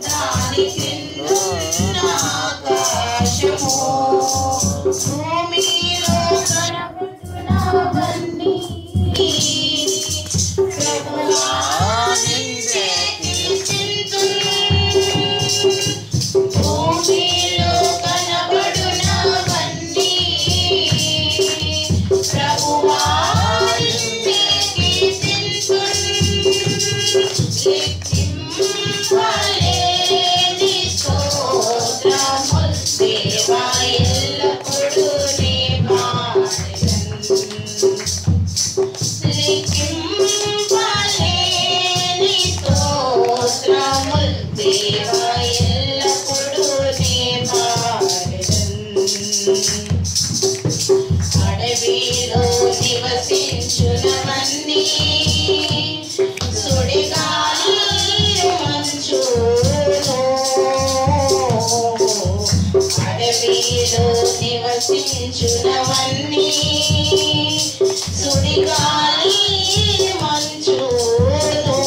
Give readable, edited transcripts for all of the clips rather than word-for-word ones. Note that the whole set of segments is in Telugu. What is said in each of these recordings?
దాని క్రిందున్న ఆకాశము భూమిలో కనబడునవన్నీ ప్రభువా నిన్నే కీర్తింతును. భూమిలో కనబడునవన్నీ ప్రభువా నిన్నే కీర్తింతును. లెక్కింపలేని స్తోత్రములు దేవా ఎల్లప్పుడూ నీ పాడెదను. లెక్కింపలేని స్తోత్రములు దేవా ఎల్లప్పుడూ నీ పాడెదను. అడవిలో నివసించునవన్నీ సుడిగాలి మంచును అడవిలో నివసించునవన్నీ సుడిగాలి మంచును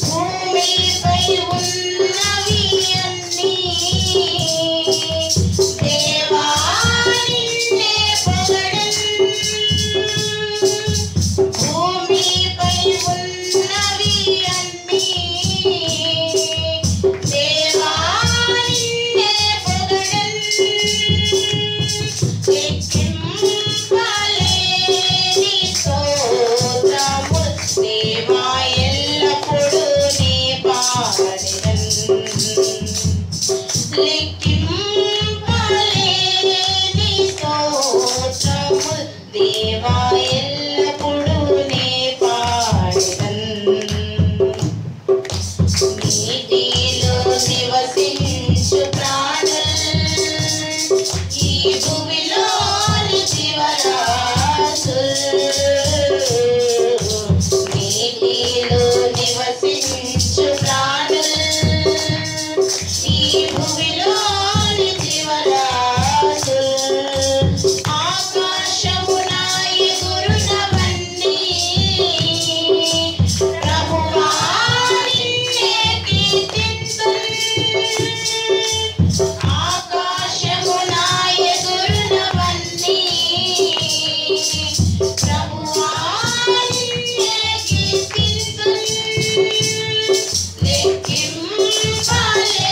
భూమిపై ఉన్నవి అన్నీ దేవా నిన్నే పొగడెను. భూమిపై ఉన్నవి అన్నీ దేవా నిన్నే పొగడెను. లెక్కింపలేని స్తోత్రములు దేవా ఎల్లప్పుడూ నీ పాడెదను. లెక్కింపలేని స్తోత్రములు దేవా ఎల్లప్పుడూ నీ పాడెదను. నీటిలో నివసించు ప్రాణులు ఈ భూమిలోని జీవరాశులు నీటిలో నివసించు ప్రాణులు ఈ భూమిలోని జీవరాశులు ఆకాశమున ఎగురునవన్నీ ప్రభువా నిన్నే కీర్తింతును. ఆకాశమున ఎగురునవన్నీ ప్రభువా నిన్నే కీర్తింతును. లెక్కింపలేని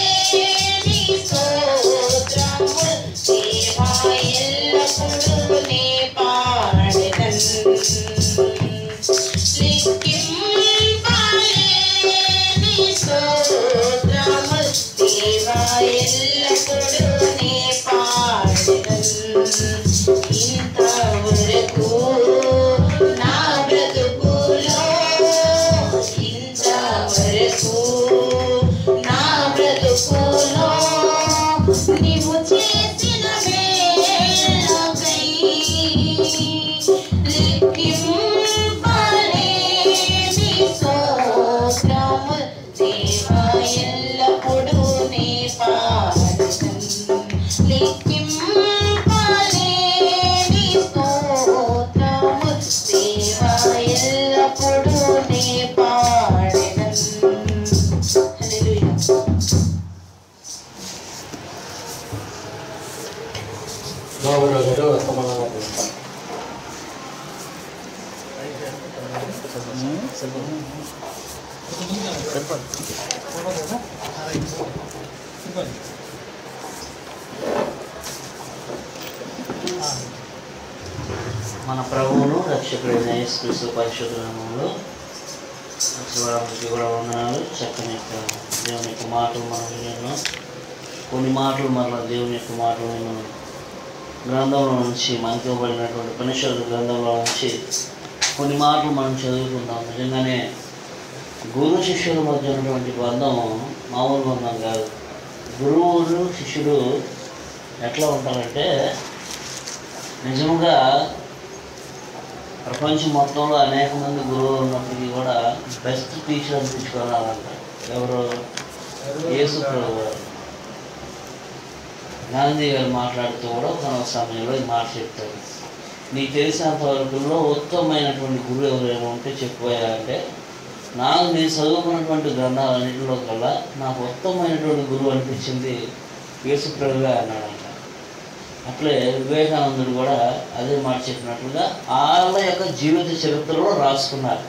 స్తోత్రములు దేవా ఎల్లప్పుడూ నీ పాడెదను. లెక్కింపలేని స్తోత్రములు దేవా ఎల్లప్పుడూ నీ పాడెదను. ఇంతవరకు నా బ్రతుకులో ఇంతవరకు నా బ్రతుకులో నీవు చేసిన మేలకై లెక్కింపలేని స్తోత్రములు దేవా ఎల్లప్పుడూ నీ పాడెదను. లెక్కింపలేని స్తోత్రములు దేవా ఎల్లప్పుడూ నీ పాడెదను. హల్లెలూయా. బాబురావు గారు వర్తమానాలు తీస్తాను. మన ప్రభువును రక్షకుడైన యేసుక్రీస్తు పరిశుద్ధ నామములో కూడా వందనాలు. చక్కని యొక్క దేవుని యొక్క మాటలు మనం విన్నాం. కొన్ని మాటలు మన దేవుని యొక్క మాటలు మనం గ్రంథంలో నుంచి మనకి ఇవ్వబడినటువంటి ఉపనిషత్తు గ్రంథంలో నుంచి కొన్ని మాటలు మనం చదువుకుందాం. నిజంగానే గురు శిష్యుల మధ్య ఉన్నటువంటి బంధం మామూలు బంధం కాదు. గురువులు శిష్యుడు ఎట్లా ఉంటారంటే నిజంగా ప్రపంచం మొత్తంలో అనేక మంది గురువులు ఉన్నప్పటికీ కూడా బెస్ట్ టీచర్ అనిపించుకోవాలంట. ఎవరు? యేసు ప్రభువు గారు. గాంధీ గారు మాట్లాడుతూ కూడా ఒక సమయంలో ఈ మాట చెప్తారు, నీకు తెలిసినంత వరకులో ఉత్తమమైనటువంటి గురువు ఎవరైనా ఉంటే చెప్పబోయా అంటే నేను చదువుకున్నటువంటి గ్రంథాలన్నింటిలో కల్లా నాకు ఉత్తమమైనటువంటి గురువు అనిపించింది యేసుప్రభువే అన్నాడంట. అట్లే వివేకానందుడు కూడా అదే మాట చెప్పినట్లుగా వాళ్ళ యొక్క జీవిత చరిత్రలో రాసుకున్నారు.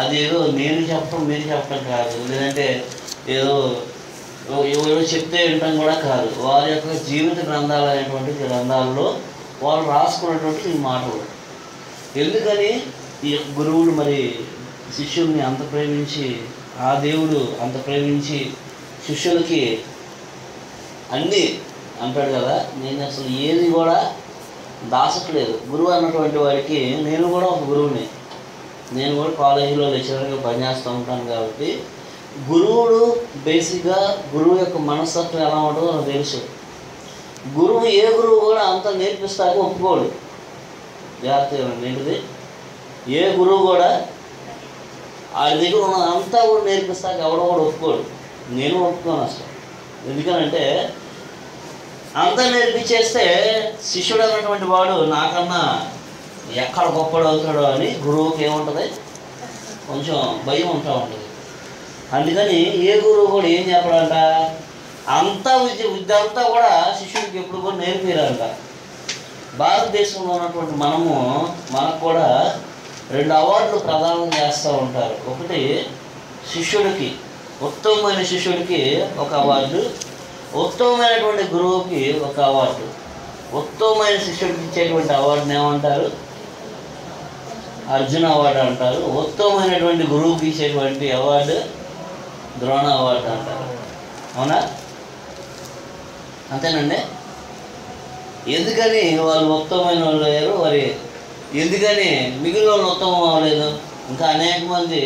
అది ఏదో నేను చెప్పడం మీరు చెప్పడం కాదు, లేదంటే ఏదో ఏదో చెప్తే వినటం కూడా కాదు. వారి యొక్క జీవిత గ్రంథాలు అనేటువంటి గ్రంథాల్లో వాళ్ళు రాసుకున్నటువంటి ఈ మాటలు. ఎందుకని ఈ గురువులు మరి శిష్యుల్ని అంత ప్రేమించి, ఆ దేవుడు అంత ప్రేమించి శిష్యులకి అన్నీ అంటాడు కదా, నేను అసలు ఏది కూడా దాచట్లేదు. గురువు అన్నటువంటి వాడికి నేను కూడా ఒక గురువుని, నేను కూడా కాలేజీలో లెక్చరర్గా పనిచేస్తూ ఉంటాను. కాబట్టి గురువుడు బేసిక్గా గురువు యొక్క మనస్తత్వం ఎలా ఉంటుందో నాకు తెలుసు. గురువు ఏ గురువు కూడా అంత నేర్పిస్తాక ఒప్పుకోడు. జాగ్రత్తగా ఏంటిది, ఏ గురువు కూడా ఆ దగ్గర ఉన్న అంతా కూడా నేర్పిస్తాక ఎవడో కూడా ఒప్పుకోడు. నేను ఒప్పుకోను అసలు. ఎందుకనంటే అంతా నేర్పించేస్తే శిష్యుడు అన్నటువంటి వాడు నాకన్నా ఎక్కడ గొప్పడు అవుతాడో అని గురువుకి ఏముంటుంది, కొంచెం భయం ఉంటా ఉంటుంది. అందుకని ఏ గురువు కూడా ఏం చెప్పడంట, అంతా విద్య అంతా కూడా శిష్యుడికి ఎప్పుడు కూడా నేర్పిరంట. భారతదేశంలో ఉన్నటువంటి మనకు కూడా 2 అవార్డులు ప్రదానం చేస్తూ ఉంటారు. ఒకటి శిష్యుడికి, ఉత్తమమైన శిష్యుడికి ఒక అవార్డు, ఉత్తమమైనటువంటి గురువుకి ఒక అవార్డు. ఉత్తమమైన శిష్యుడికి ఇచ్చేటువంటి అవార్డుని ఏమంటారు, అర్జున అవార్డు అంటారు. ఉత్తమమైనటువంటి గురువుకి ఇచ్చేటువంటి అవార్డు ద్రోణ అవార్డు అంటారు. అవునా? అంతేనండి. ఎందుకని వాళ్ళు ఉత్తమమైన వాళ్ళు అయ్యారు, మరి ఎందుకని మిగిలిన వాళ్ళు ఉత్తమం అవ్వలేదు? ఇంకా అనేక మంది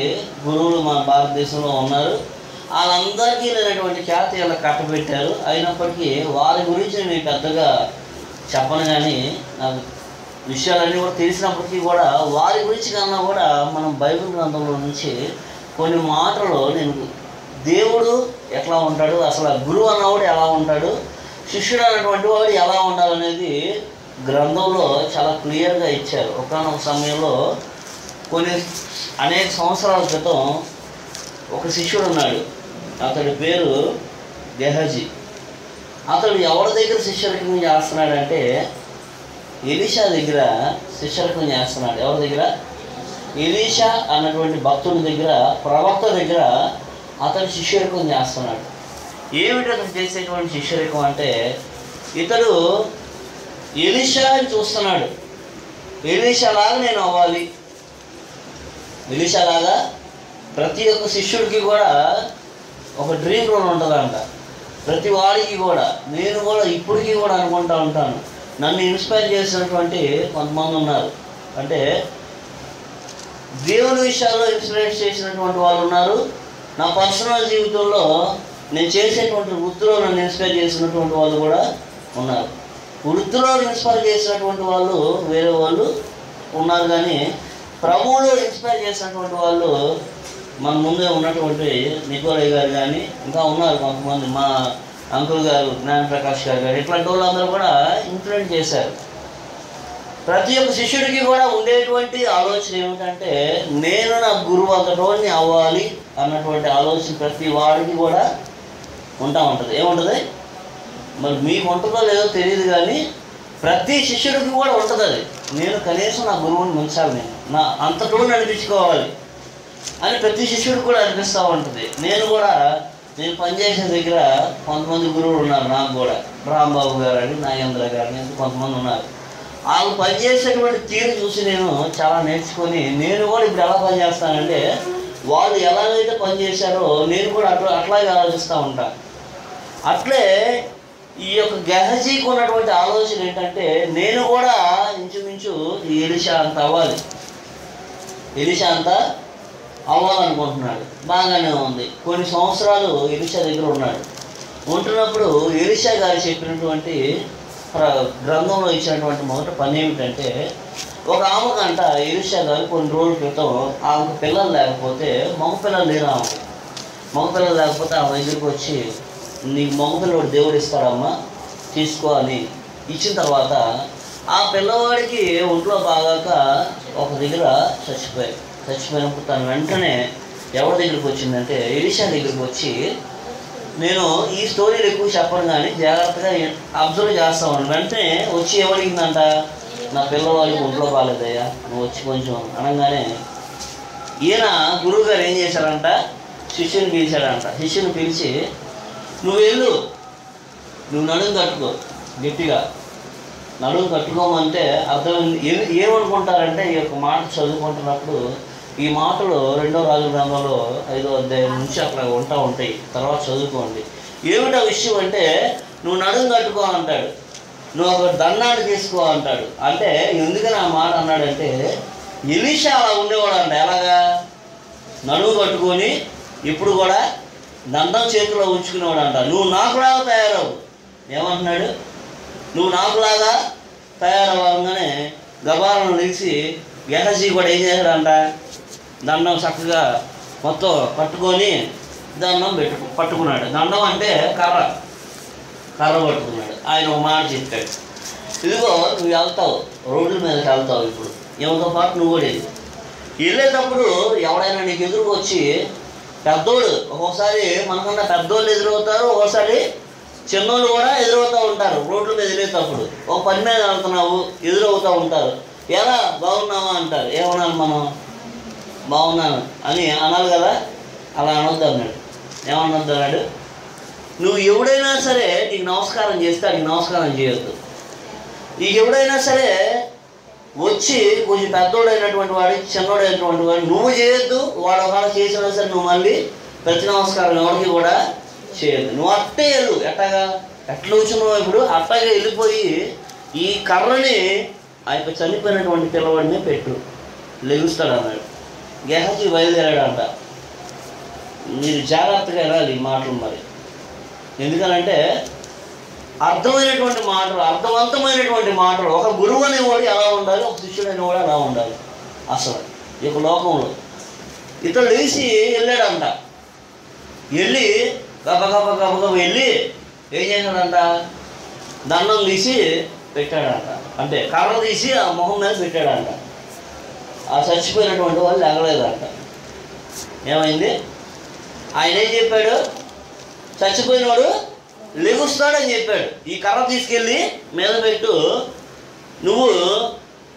గురువులు మన భారతదేశంలో ఉన్నారు. వాళ్ళందరికీ లేనటువంటి ఖ్యాతి ఇలా కట్టబెట్టారు. అయినప్పటికీ వారి గురించి నేను పెద్దగా చెప్పను, కానీ నాకు విషయాలన్నీ కూడా తెలిసినప్పటికీ కూడా వారి గురించి కన్నా కూడా మనం బైబిల్ గ్రంథంలో నుంచి కొన్ని మాటలు నేను దేవుడు ఎట్లా ఉంటాడు, అసలు గురువు అన్నవాడు ఎలా ఉంటాడు, శిష్యుడు అన్నటువంటి వాడు ఎలా ఉండాలనేది గ్రంథంలో చాలా క్లియర్గా ఇచ్చారు. ఒకానొక సమయంలో అనేక సంవత్సరాల క్రితం ఒక శిష్యుడు ఉన్నాడు. అతడి పేరు గెహజీ. అతడు ఎవరి దగ్గర శిష్యరికం చేస్తున్నాడంటే ఎలీషా దగ్గర శిష్యరికం చేస్తున్నాడు. ఎవరి దగ్గర? ఎలీషా అన్నటువంటి భక్తుడి దగ్గర, ప్రవక్త దగ్గర అతడు శిష్యరికం చేస్తున్నాడు. ఏమిటి అతను చేసేటువంటి శిష్యరికం అంటే, ఇతడు ఎలీషాని చూస్తున్నాడు. ఎలీషాలాగా నేను అవ్వాలి, ఎలీషాలాగా ప్రతి ఒక్క శిష్యుడికి కూడా ఒక డ్రీమ్ రోల్ ఉంటుందంట. ప్రతి వాడికి కూడా, నేను కూడా ఇప్పటికీ కూడా అనుకుంటూ ఉంటాను, నన్ను ఇన్స్పైర్ చేసినటువంటి కొంతమంది ఉన్నారు. అంటే దేవుని విషయాల్లో ఇన్స్పైర్ చేసినటువంటి వాళ్ళు ఉన్నారు. నా పర్సనల్ జీవితంలో నేను చేసేటువంటి వృత్తిలో నన్ను ఇన్స్పైర్ చేసినటువంటి వాళ్ళు కూడా ఉన్నారు. వృత్తిలో ఇన్స్పైర్ చేసినటువంటి వాళ్ళు వేరే వాళ్ళు ఉన్నారు, కానీ ప్రభువులో ఇన్స్పైర్ చేసినటువంటి వాళ్ళు మన ముందే ఉన్నటువంటి నికోలయ్య గారు కానీ ఇంకా ఉన్నారు కొంతమంది, మా అంకుల్ గారు జ్ఞానప్రకాష్ గారు కానీ, ఇట్లాంటి వాళ్ళందరూ కూడా ఇన్ఫ్లుయెన్స్ చేశారు. ప్రతి ఒక్క శిష్యుడికి కూడా ఉండేటువంటి ఆలోచన ఏమిటంటే, నేను నా గురువు అంతటోని అవ్వాలి అన్నటువంటి ఆలోచన ప్రతి వాడికి కూడా ఉంటుంది. ఏముంటుంది మరి మీకు ఉంటుందో లేదో తెలియదు, కానీ ప్రతి శిష్యుడికి కూడా ఉంటుంది అది. నేను కనీసం నా గురువుని మించాలి, నేను నా అంతటోని అనిపించుకోవాలి అని ప్రతి శిష్యుడికి కూడా అనిపిస్తూ ఉంటుంది. నేను పనిచేసే దగ్గర కొంతమంది గురువులు ఉన్నారు. నాకు కూడా రాంబాబు గారు అని, నాగేంద్ర గారు అని కొంతమంది ఉన్నారు. వాళ్ళు పనిచేసేటువంటి తీరు చూసి నేను చాలా నేర్చుకొని, నేను కూడా ఇప్పుడు ఎలా పనిచేస్తానంటే వాళ్ళు ఎలాగైతే పనిచేశారో నేను కూడా అట్లాగే ఆలోచిస్తూ ఉంటాను. అట్లే ఈ యొక్క గెహజీకి ఉన్నటువంటి ఆలోచన ఏంటంటే, నేను కూడా ఇంచుమించు ఎలీషా అంత అవ్వాలి, ఎలీషా అంతా అవ్వాలనుకుంటున్నాడు. బాగానే ఉంది. కొన్ని సంవత్సరాలు ఎలీషా దగ్గర ఉన్నాడు. ఉంటున్నప్పుడు ఎలీషా గారు చెప్పినటువంటి గ్రంథంలో ఇచ్చినటువంటి మొదటి పని ఏమిటంటే, ఒక ఆమెకంట ఎలీషా గారు కొన్ని రోజుల క్రితం ఆమెకు పిల్లలు లేకపోతే, మగపిల్లలు లేరు ఆమెకు, మగపిల్లలు లేకపోతే ఆమె దగ్గరికి వచ్చి, నీకు మగపిల్లవాడు దేవుడు ఇస్తాడమ్మా తీసుకో అని ఇచ్చిన తర్వాత ఆ పిల్లవాడికి ఒంట్లో బాగాక ఒక దగ్గర చచ్చిపోయినప్పుడు తను వెంటనే ఎవరి దగ్గరికి వచ్చిందంటే ఎలీషా దగ్గరికి వచ్చి, నేను ఈ స్టోరీలు ఎక్కువ చెప్పను కానీ జాగ్రత్తగా అబ్జర్వ్ చేస్తాను. వెంటనే వచ్చి ఏమడిగిందంట, నా పిల్లవాళ్ళకి ఒంట్లో బాగాలేదయ్యా, నువ్వు వచ్చి కొంచెం అనగానే ఈయన గురువు గారు ఏం చేశాడంట, శిష్యుని పిలిచాడంట. శిష్యుని పిలిచి, నువ్వు వెళ్ళు, నువ్వు నడుము కట్టుకో, గట్టిగా నడుము కట్టుకోమంటే అర్థం ఏమనుకుంటారంటే, ఈ యొక్క మాట చదువుకుంటున్నప్పుడు ఈ మాటలు 2వ రాజుల గ్రంథంలో 5వ అధ్యాయం నుంచి అట్లా ఉంటాయి, తర్వాత చదువుకోండి. ఏమిటా విషయం అంటే, నువ్వు నడుము కట్టుకో అంటాడు, నువ్వు ఒక దండాన్ని తీసుకో అంటాడు. అంటే ఎందుకని ఆ మాట అన్నాడంటే, ఎలీషా అలా ఉండేవాడు అంట. ఎలాగా? నడుము కట్టుకొని ఇప్పుడు కూడా దండం చేతిలో ఉంచుకునేవాడు అంట. నువ్వు నాకులాగా తయారవు. ఏమంటున్నాడు? నువ్వు నాకులాగా తయారవగానే గబాలను లేచి గెహజీ కూడా ఏం చేశాడంట, దండం చక్కగా మొత్తం పట్టుకొని దండం పట్టుకున్నాడు. దండం అంటే కర్ర పట్టుకున్నాడు. ఆయన ఒక మాట చెప్పాడు, ఇదిగో నువ్వు వెళ్తావు, రోడ్ల మీదకి వెళ్తావు, ఇప్పుడు ఎవరితో పాటు నువ్వు కూడా వెళ్ళేటప్పుడు ఎవడైనా నీకు ఎదురుకు వచ్చి, పెద్దోడు ఒక్కోసారి మనకన్నా పెద్దోళ్ళు ఎదురవుతారు, ఒక్కోసారి చిన్నోళ్ళు కూడా ఎదురవుతూ ఉంటారు. రోడ్ల మీద వెళ్ళేటప్పుడు ఒక పని మీద వెళ్తున్నావు, ఎదురవుతూ ఉంటారు. ఎలా బాగున్నావా అంటారు. ఏమన్నాను మనం? బాగున్నాను అని అనాలి కదా. అలా అనొద్దు అన్నాడు. ఏమనొద్దు అన్నాడు? నువ్వు ఎవడైనా సరే నీకు నమస్కారం చేస్తే నీకు నమస్కారం చేయొద్దు. నీకు ఎవడైనా సరే వచ్చి కొంచెం పెద్దోడైనటువంటి వాడు, చిన్నోడైనటువంటి వాడు నువ్వు చేయొద్దు. వాడు ఒకవేళ చేసినా సరే నువ్వు మళ్ళీ ప్రతి నమస్కారం ఎవరికి కూడా చేయొద్దు. నువ్వు అట్టే వెళ్ళు. ఎట్లా వచ్చినావు ఇప్పుడు? అట్టగా వెళ్ళిపోయి ఈ కర్రని ఆ యొక్క చనిపోయినటువంటి పిల్లవాడిని పెట్టు, లెగుస్తాడు అన్నాడు. గెహజీ బయలుదేరాడంట. మీరు జాగ్రత్తగా వెళ్ళాలి ఈ మాటలు. మరి ఎందుకనంటే అర్థమైనటువంటి మాటలు, అర్థవంతమైనటువంటి మాటలు. ఒక గురువు అనేవాడు ఎలా ఉండాలి, ఒక శిష్యుడు అనేవాడు అలా ఉండాలి. అసలు ఈ యొక్క లోకంలో ఇతను లేచి వెళ్ళాడంట. వెళ్ళి గబగబ వెళ్ళి ఏం చేశాడంట, దండం తీసి పెట్టాడంట. అంటే కర్ర తీసి ఆ మొహం మీద పెట్టాడంట. ఆ చచ్చిపోయినటువంటి వాళ్ళు లేగలేదంట. ఏమైంది? ఆయన ఏం చెప్పాడు? చచ్చిపోయినవాడు లెగుస్తాడని చెప్పాడు. ఈ కర్ర తీసుకెళ్ళి మీద పెట్టు, నువ్వు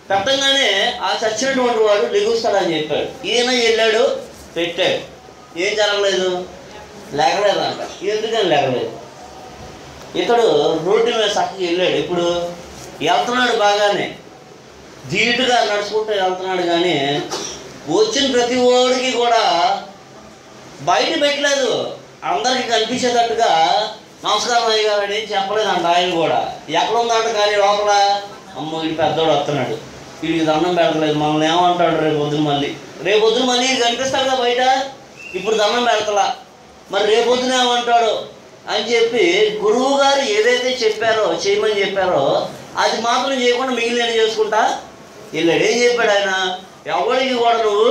పెట్టంగానే ఆ చచ్చినటువంటి వాడు లెగుస్తాడని చెప్పాడు. ఈయన వెళ్ళాడు, పెట్టాడు. ఏం జరగలేదు? లేగలేదంట. ఎందుకని లేగలేదు? ఇతడు రోడ్డు మీద చక్కగా వెళ్ళాడు. ఇప్పుడు వెళ్తున్నాడు, బాగానే ధీటుగా నడుచుకుంటూ వెళ్తున్నాడు. కానీ వచ్చిన ప్రతి ఓడికి కూడా బయట పెట్టలేదు, అందరికీ కనిపించేటట్టుగా నమస్కారం అయ్యారు అని చెప్పలేదంట. ఆయన కూడా ఎక్కడ ఉందంట. కానీ లోపల అమ్మ వీడి పెద్దోడు వస్తున్నాడు, వీడికి దండం పెడతలేదు, మమ్మల్ని ఏమంటాడు రేపొద్దున మళ్ళీ కనిపిస్తాడు కదా బయట. ఇప్పుడు దండం పెడతలా, మరి రేపొద్దున ఏమంటాడు అని చెప్పి గురువు గారు ఏదైతే చెప్పారో, చేయమని చెప్పారో అది మాత్రం చేయకుండా మిగిలిన చేసుకుంటా వెళ్ళాడు. ఏం చెప్పాడు ఆయన? ఎవరికి కూడా నువ్వు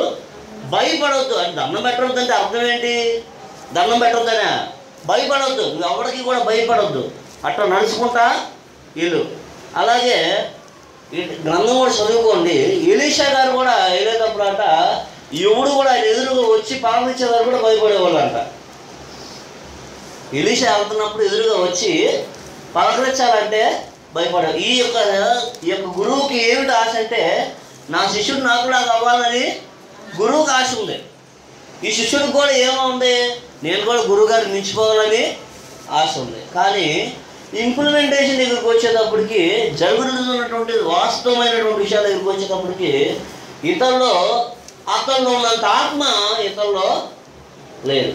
భయపడవద్దు అని. దండం పెట్టవద్దు అంటే అర్థం ఏంటి? దండం పెట్టవద్దనే భయపడవద్దు, నువ్వు ఎవరికి కూడా భయపడవద్దు, అట్లా నడుచుకుంటా వీళ్ళు. అలాగే ఈ గ్రంథం కూడా చదువుకోండి. ఎలీషా గారు కూడా వెళ్ళేటప్పుడు అంట, ఎవడు కూడా ఆయన ఎదురుగా వచ్చి పలకరించేవారు కూడా భయపడేవాళ్ళు అంట. ఎలీషా వెళ్తున్నప్పుడు ఎదురుగా వచ్చి పలకరించాలంటే భయపడే. ఈ యొక్క గురువుకి ఏమిటి ఆశ అంటే, నా శిష్యుడు నాకులాగా అవ్వాలని గురువుకి ఆశ ఉంది. ఈ శిష్యుడికి కూడా ఏముంది? నేను కూడా గురువుగారిని మించిపోవాలని ఆశ ఉంది. కానీ ఇంప్లిమెంటేషన్ దగ్గరికి వచ్చేటప్పటికి, జరుగుతున్నటువంటి వాస్తవమైనటువంటి విషయాల దగ్గరికి వచ్చేటప్పటికి అతనిలో ఉన్నంత ఆత్మ ఇతరులో లేదు.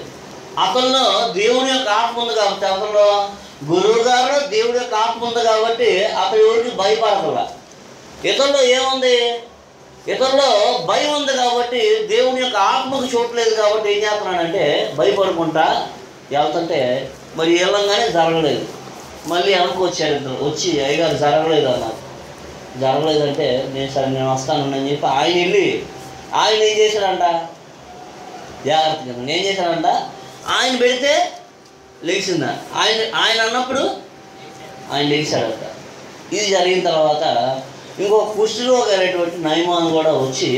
అతనిలో దేవుని యొక్క ఆత్మ ఉంది కాబట్టి, అతనిలో గురువు గారు దేవుడి యొక్క ఆత్మ ఉంది కాబట్టి అతను ఎవరికి భయపడకూడదు. ఇతరులో ఏముంది? ఇతరులో భయం ఉంది కాబట్టి, దేవుని యొక్క ఆత్మకు చూడలేదు కాబట్టి ఏం చేస్తున్నాడంటే భయపడుకుంటా వెళ్తుంటే మరి వెళ్ళంగానే జరగలేదు. మళ్ళీ వెనక్కి వచ్చి అయ్యగారు జరగలేదు అన్నారు. జరగలేదంటే నేను వస్తానని చెప్పి ఆయన ఏం చేశాడంట? జాగ్రత్తగా నేను చేశాడంట. ఆయన పెడితే లేచిందా? ఆయన అన్నప్పుడు ఆయన లేచాడంట. ఇది జరిగిన తర్వాత ఇంకో కుష్ఠరోగి అనేటువంటి నయమాన్ కూడా వచ్చి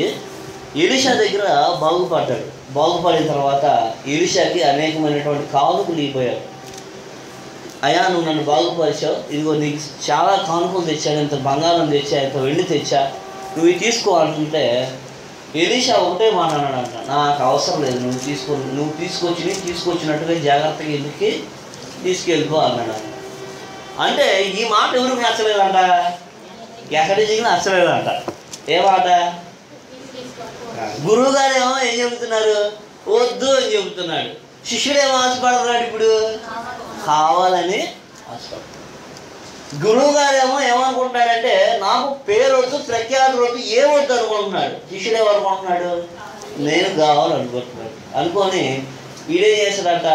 ఎలీషా దగ్గర బాగుపడ్డాడు. బాగుపడిన తర్వాత ఎలీషాకి అనేకమైనటువంటి కానుకలు ఇవ్వబోయాడు. అయ్యా, నువ్వు నన్ను బాగుపరిచావు, ఇదిగో నీకు చాలా కానుకలు తెచ్చాను, ఇంత బంగారం తెచ్చా, ఇంత వెండి తెచ్చా, నువ్వు ఇవి తీసుకో అంటుంటే ఎలీషా ఒకటే మాట అన్నాడంట, నాకు అవసరం లేదు, నువ్వు తీసుకొచ్చినట్టుగా జాగ్రత్తగా ఇంటికి తీసుకెళ్ళిపో అన్నాడు. అంటే ఈ మాట ఎవరికి నచ్చలేదంట? ఎక్కడికి నచ్చలేదంట. ఏ మాట? గురువు గారు ఏమో ఏం చెబుతున్నారు? వద్దు అని చెబుతున్నాడు. శిష్యుడేమో ఆశపడుతున్నాడు, ఇప్పుడు కావాలని ఆశపడుతున్నాడు. గురువు గారు ఏమో ఏమనుకుంటున్నాడంటే నాకు పేరు వద్దు, ప్రఖ్యాతి వద్దు, ఏమొద్దు అనుకుంటున్నాడు. శిష్యుడు ఏమనుకుంటున్నాడు? నేను కావాలనుకుంటున్నాడు. అనుకొని వీడేం చేశాడట,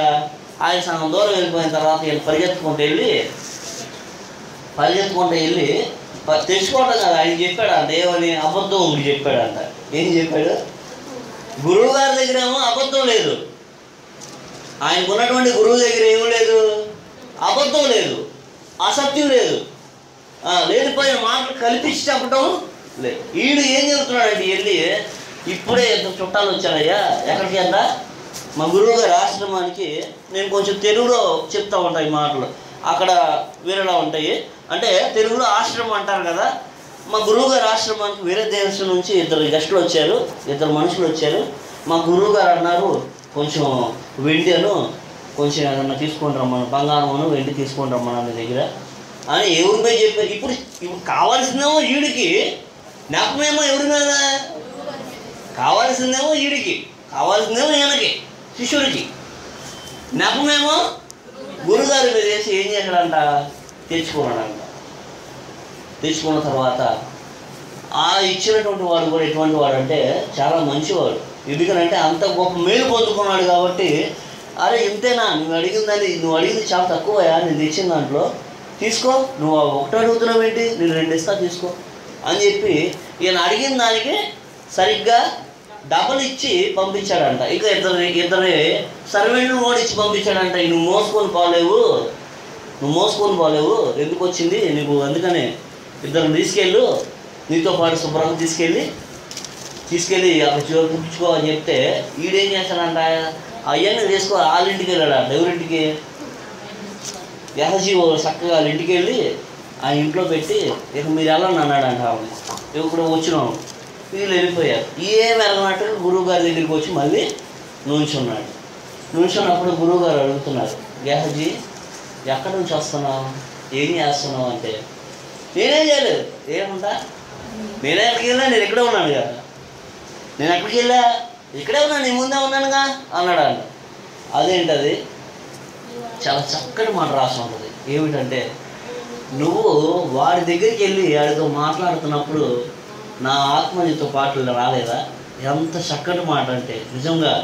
ఆయన సగం దూరం వెళ్ళిపోయిన తర్వాత వీళ్ళు పరిగెత్తుకుంటూ వెళ్ళి తెచ్చుకోవటం కదా, ఆయన చెప్పాడు అంట. ఏమని? అబద్ధం ఒకటి చెప్పాడంట. ఏం చెప్పాడు? గురువు గారి దగ్గర ఏమో అబద్ధం లేదు, ఆయనకు ఉన్నటువంటి గురువు దగ్గర ఏమీ లేదు, అబద్ధం లేదు, అసత్యం లేదు, లేనిపోయిన మాటలు కల్పించి చెప్పటం లేదు. వీడు ఏం చెబుతున్నాడంటే వెళ్ళి, ఇప్పుడే చుట్టాలు వచ్చారయ్యా, ఎక్కడికి అంట? మా గురువు గారి ఆశ్రమానికి. నేను కొంచెం తెలుగులో చెప్తా ఉంటాయి మాటలు, అక్కడ వేరేలా ఉంటాయి. అంటే తెలుగులో ఆశ్రమం అంటారు కదా. మా గురువు గారి ఆశ్రమానికి వేరే దేశం నుంచి ఇద్దరు గెస్టులు వచ్చారు, ఇద్దరు మనుషులు వచ్చారు. మా గురువు గారు అన్నారు, కొంచెం వెండిను కొంచెం ఏదన్నా తీసుకొని రమ్మను, బంగారమును వెండి తీసుకొని రమ్మను మీ దగ్గర అని ఎవరిపై చెప్పారు. ఇప్పుడు కావాల్సిందేమో వీడికి, జ్ఞాపకమేమో ఎవరి మీద? కావాల్సిందేమో వీడికి, కావాల్సిందేమో ఈయనకి, శిష్యుడికి. జ్ఞాపకమేమో గురుగారి మీద చేసి ఏం చేశాడంట? తెచ్చుకున్నాడంట. తెచ్చుకున్న తర్వాత ఆ ఇచ్చినటువంటి వాడు కూడా ఎటువంటి వాడు అంటే చాలా మంచివాడు. ఎందుకనంటే అంత గొప్ప మేలు పొందుకున్నాడు కాబట్టి, అరే ఇంతేనా, నువ్వు అడిగింది చాలా తక్కువయా, నేను తెచ్చిన దాంట్లో తీసుకో, నువ్వు ఒకటి అడుగుతున్నావు ఏంటి, నేను 2 ఇస్తా తీసుకో అని చెప్పి ఈయన అడిగిన దానికి సరిగ్గా డబల్ ఇచ్చి పంపించాడంట. ఇక ఇద్దరి సర్వెంట్ను కూడా ఇచ్చి పంపించాడంట. నువ్వు మోసుకొని పోలేవు, ఎందుకు వచ్చింది నీకు, అందుకనే ఇద్దరిని తీసుకెళ్ళు, నీతో పాటు శుభ్రంగా తీసుకెళ్ళి అక్కడ చూపించుకో అని చెప్తే ఈడేం చేస్తాడంట, అవన్నీ తీసుకో వాళ్ళ ఇంటికి వెళ్ళాడంట. ఎవరింటికి? గెహజీ చక్కగా వాళ్ళ ఇంటికి వెళ్ళి ఆ ఇంట్లో పెట్టి, ఇక మీరు వెళ్ళండి అన్నాడంట. ఇప్పుడు వచ్చినాము, వీళ్ళు వెళ్ళిపోయారు. ఏం ఎరగనట్టుగా గురువు గారి దగ్గరికి వచ్చి మళ్ళీ నుంచున్నప్పుడు గురువు గారు అడుగుతున్నారు, గెహజీ ఎక్కడి నుంచి వస్తున్నావు, ఏం చేస్తున్నావు అంటే, నేనేం చేయలేదు, ఏముంటా, నేనే ఎక్కడికి వెళ్ళా, నేను ఇక్కడే ఉన్నాను కదా, నేను ఎక్కడికి వెళ్ళా, ఇక్కడే ఉన్నాను, నీ ముందే ఉన్నానుగా అన్నాడు అంట. అదేంటది? చాలా చక్కటి మాట రాసి ఉంటుంది. ఏమిటంటే, నువ్వు వాడి దగ్గరికి వెళ్ళి వాడితో మాట్లాడుతున్నప్పుడు నా ఆత్మ నీతో పాటు రాలేదా? ఎంత చక్కటి మాట అంటే, నిజంగా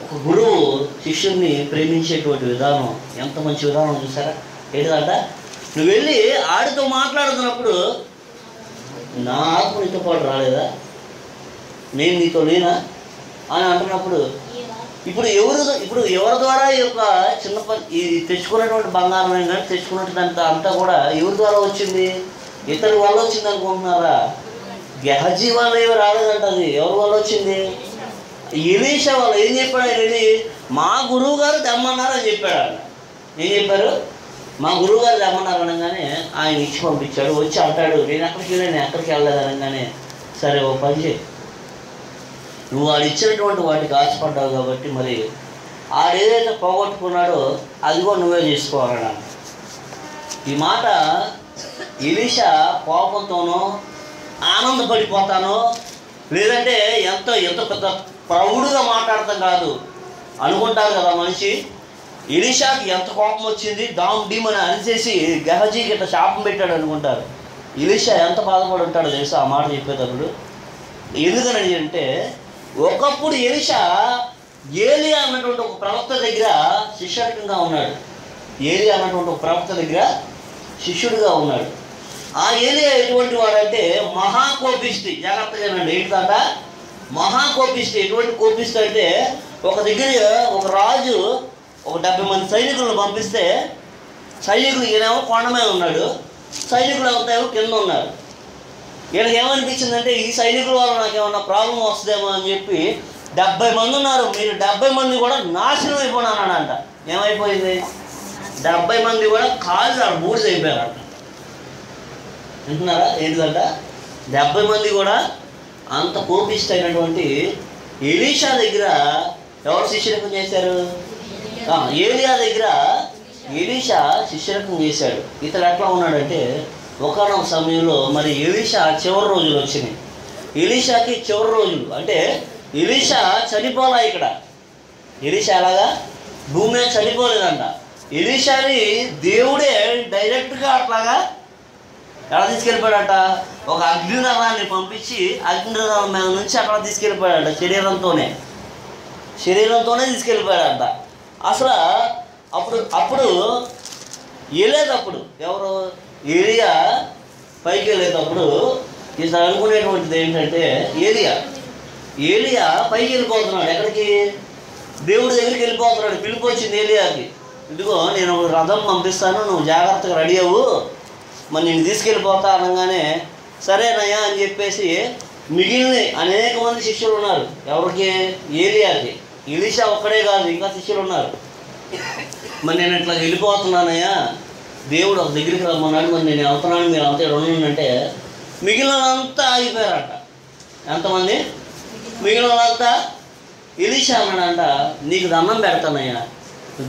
ఒక గురువు శిష్యుడిని ప్రేమించేటువంటి విధానం ఎంత మంచి విధానం చూసారా? ఏంటంట, నువ్వు వెళ్ళి ఆడితో మాట్లాడుతున్నప్పుడు నా ఆత్మ నీతో పాటు రాలేదా, నేను నీతో లేనా అని అంటున్నప్పుడు, ఇప్పుడు ఎవరి ద్వారా ఈ యొక్క ఈ తెచ్చుకున్నటువంటి బంగారం కానీ తెచ్చుకున్నటువంటి అంతా కూడా ఎవరి ద్వారా వచ్చింది? ఇతని వల్ల వచ్చింది అనుకుంటున్నారా? గెహజీ వల్ల ఏమి రాలేదంట. అది ఎవరి వల్ల వచ్చింది? ఎలీషా వాళ్ళు. ఏం చెప్పాడు ఆయన? మా గురువు గారు తెమ్మన్నారు అని చెప్పాడు. ఏం చెప్పారు? మా గురువు గారు తెమ్మన్నారు అనగానే ఆయన ఇచ్చి పంపించాడు. వచ్చి అంటాడు, నేను ఎక్కడికి వెళ్ళలేదు అనగానే, సరే ఓ పని చేయి, నువ్వు వాడు ఇచ్చినటువంటి వాటికి ఆశపడ్డావు కాబట్టి మరి ఆడేదైతే పోగొట్టుకున్నాడో అది కూడా నువ్వే చేసుకోవాలన్నాడు. ఈ మాట ఎలీషా కోపంతోనో ఆనందపడిపోతానో లేదంటే ఎంత పెద్ద ప్రౌడ్గా మాట్లాడతాం కాదు అనుకుంటారు కదా మనిషి. ఎలీషాకి ఎంత కోపం వచ్చింది, డీమని అరిచేసి గెహజీకి ఇట్లా శాపం పెట్టాడు అనుకుంటారు. ఎలీషా ఎంత బాధపడి ఉంటాడో తెలుసా ఆ మాట చెప్పేటప్పుడు. ఎందుకని అంటే, ఒకప్పుడు ఎలీషా ఏలియా అన్నటువంటి ఒక ప్రవక్త దగ్గర శిష్యుడిగా ఉన్నాడు. ఏలియా అన్నటువంటి ఒక ప్రవక్త దగ్గర శిష్యుడిగా ఉన్నాడు. ఆ ఏలియా ఎటువంటి వాడంటే మహాకోపిష్టి. జాగ్రత్తగా అన్నాడు, ఏంటంట మహాకోపిష్టి. ఎటువంటి కోపిష్టి అంటే, ఒక దగ్గర ఒక రాజు ఒక 70 మంది సైనికులను పంపిస్తే సైనికులు ఈయనేమో కొండమే ఉన్నాడు, సైనికులు అవుతాయేమో కింద ఉన్నారు. వీళ్ళకి ఏమనిపించిందంటే, ఈ సైనికుల వల్ల నాకేమన్నా ప్రాబ్లం వస్తుందేమో అని చెప్పి 70 మంది ఉన్నారు, మీరు 70 మంది కూడా నాశనం అయిపోయినానంట. ఏమైపోయింది? 70 మంది కూడా కాళ్ళు బూడిద అయిపోయారంట. వింటున్నారా? ఏంటిదంట? 70 మంది కూడా అంత కోపిష్టైనటువంటి ఎలీషా దగ్గర ఎవరు శిష్యరకం చేశారు? ఏలియా దగ్గర ఎలీషా శిష్యరకం చేశాడు. ఇతడు ఎట్లా ఉన్నాడంటే, ఒకనొక సమయంలో మరి ఎలీషా చివరి రోజులు వచ్చినాయి. ఎలీషాకి చివరి రోజులు అంటే ఎలీషా చనిపోలా. ఇక్కడ ఎలీషా అలాగా భూమి మీద చనిపోలేదంట. ఎలీషాని దేవుడే డైరెక్ట్గా అట్లాగా ఎలా తీసుకెళ్ళిపోయాడట? ఒక అగ్నిరథాన్ని పంపించి అగ్నిరథం మీద నుంచి అక్కడ తీసుకెళ్ళిపోయాడట. శరీరంతోనే తీసుకెళ్ళిపోయాడట. అసలు అప్పుడు వెళ్ళేటప్పుడు ఎవరు? ఏలియా పైకి వెళ్ళేటప్పుడు ఇతను అనుకునేటువంటిది ఏంటంటే, ఏలియా పైకి వెళ్ళిపోతున్నాడు. ఎక్కడికి? దేవుడి దగ్గరికి వెళ్ళిపోతున్నాడు. పిలుపు వచ్చింది ఏలియాకి, ఇదిగో నేను రథం పంపిస్తాను, నువ్వు జాగ్రత్తగా రెడీ అవ్వు, మరి నేను తీసుకెళ్ళిపోతా అనగానే సరేనయ్యా అని చెప్పేసి మిగిలిన అనేక మంది శిష్యులు ఉన్నారు. ఎవరికి? ఏలియాకి. ఎలీషా ఒక్కడే కాదు, ఇంకా శిష్యులు ఉన్నారు. మరి నేను ఇట్లా వెళ్ళిపోతున్నానయ్యా, దేవుడు ఒక దగ్గరికి రమ్మన్నాడు, మరి నేను వెళ్తున్నాను, మీరు అంతా ఉండంటే మిగిలినంతా ఆగిపోయారంట. ఎంతమంది? మిగిలినంతా. ఎలీషా అన్నాడంట, నీకు దండం పెడతానయ్యా,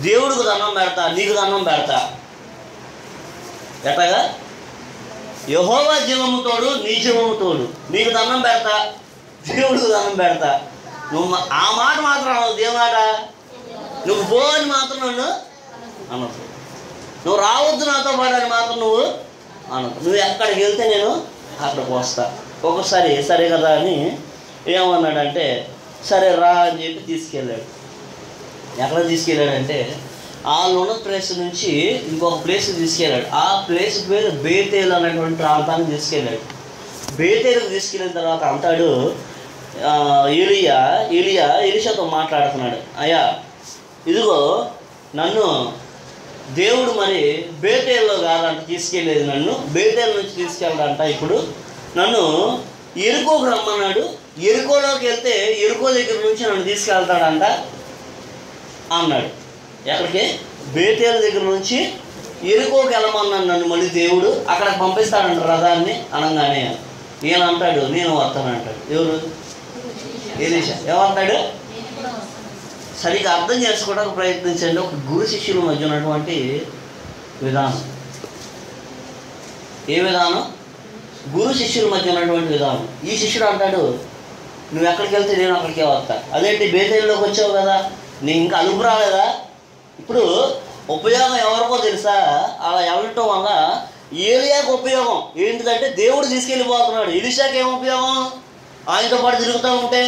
దేవుడికి దండం పెడతా, నీకు దండం పెడతా. ఎట్టగా? యెహోవా జీవము తోడు, నీ జీవము తోడు, నీకు దండం పెడతా, దేవుడికి దండం పెడతా. నువ్వు ఆ మాట మాత్రం అనవు. దేమాట? నువ్వు పో అని మాత్రం నన్ను అనొద్దు, నువ్వు రావద్దు నాతో పాటు అని మాత్రం నువ్వు అనొద్దు. నువ్వు ఎక్కడికి వెళ్తే నేను అక్కడికి వస్తా. ఒకసారి సరే కదా అని ఏమన్నాడంటే, సరే రా అని చెప్పి తీసుకెళ్ళాడు. ఎక్కడ తీసుకెళ్ళాడంటే, వాళ్ళు ఉన్న ప్లేస్ నుంచి ఇంకొక ప్లేస్ తీసుకెళ్ళాడు. ఆ ప్లేస్ పేరు బేతేలు అనేటువంటి ప్రాంతానికి తీసుకెళ్ళాడు. బేతేలుకు తీసుకెళ్ళిన తర్వాత అంటాడు, ఎలీషాతో మాట్లాడుతున్నాడు, అయ్యా ఇదిగో నన్ను దేవుడు మరి బేతేల్లో కాదంట తీసుకెళ్ళేది, నన్ను బేతేలు నుంచి తీసుకెళ్ళాడంట. ఇప్పుడు నన్ను ఎరుకోకు రమ్మన్నాడు, ఎరుకోలోకి వెళ్తే ఎరుకో దగ్గర నుంచి నన్ను తీసుకెళ్తాడంట అన్నాడు. ఎక్కడికి? బేతేలు దగ్గర నుంచి ఎరుకోకి వెళ్ళమన్నాను నన్ను మళ్ళీ దేవుడు, అక్కడికి పంపిస్తాడంట రథాన్ని అనగానే ఈయన అంటాడు, నేను వస్తానంటాడు. ఎవరు? ఎలీషా. ఏమంటాడు? సరిగ్గా అర్థం చేసుకోవడానికి ప్రయత్నించండి. ఒక గురు శిష్యుల మధ్య ఉన్నటువంటి విధానం. ఏ విధానం? గురు శిష్యుల మధ్య ఉన్నటువంటి విధానం. ఈ శిష్యుడు అంటాడు, నువ్వు ఎక్కడికి వెళ్తే నేను అక్కడికే వస్తా. అదేంటి బేతేలులోకి వచ్చావు కదా, నీకు ఇంకా అలుపు రాలేదా? ఇప్పుడు ఉపయోగం ఎవరికో తెలుసా? అలా వెళ్ళటం వల్ల ఏలియాకు ఉపయోగం ఏంటిదంటే, దేవుడు తీసుకెళ్ళిపోతున్నాడు. ఎలీషాకి ఏం ఉపయోగం? ఆయనతో పాటు తిరుగుతూ ఉంటే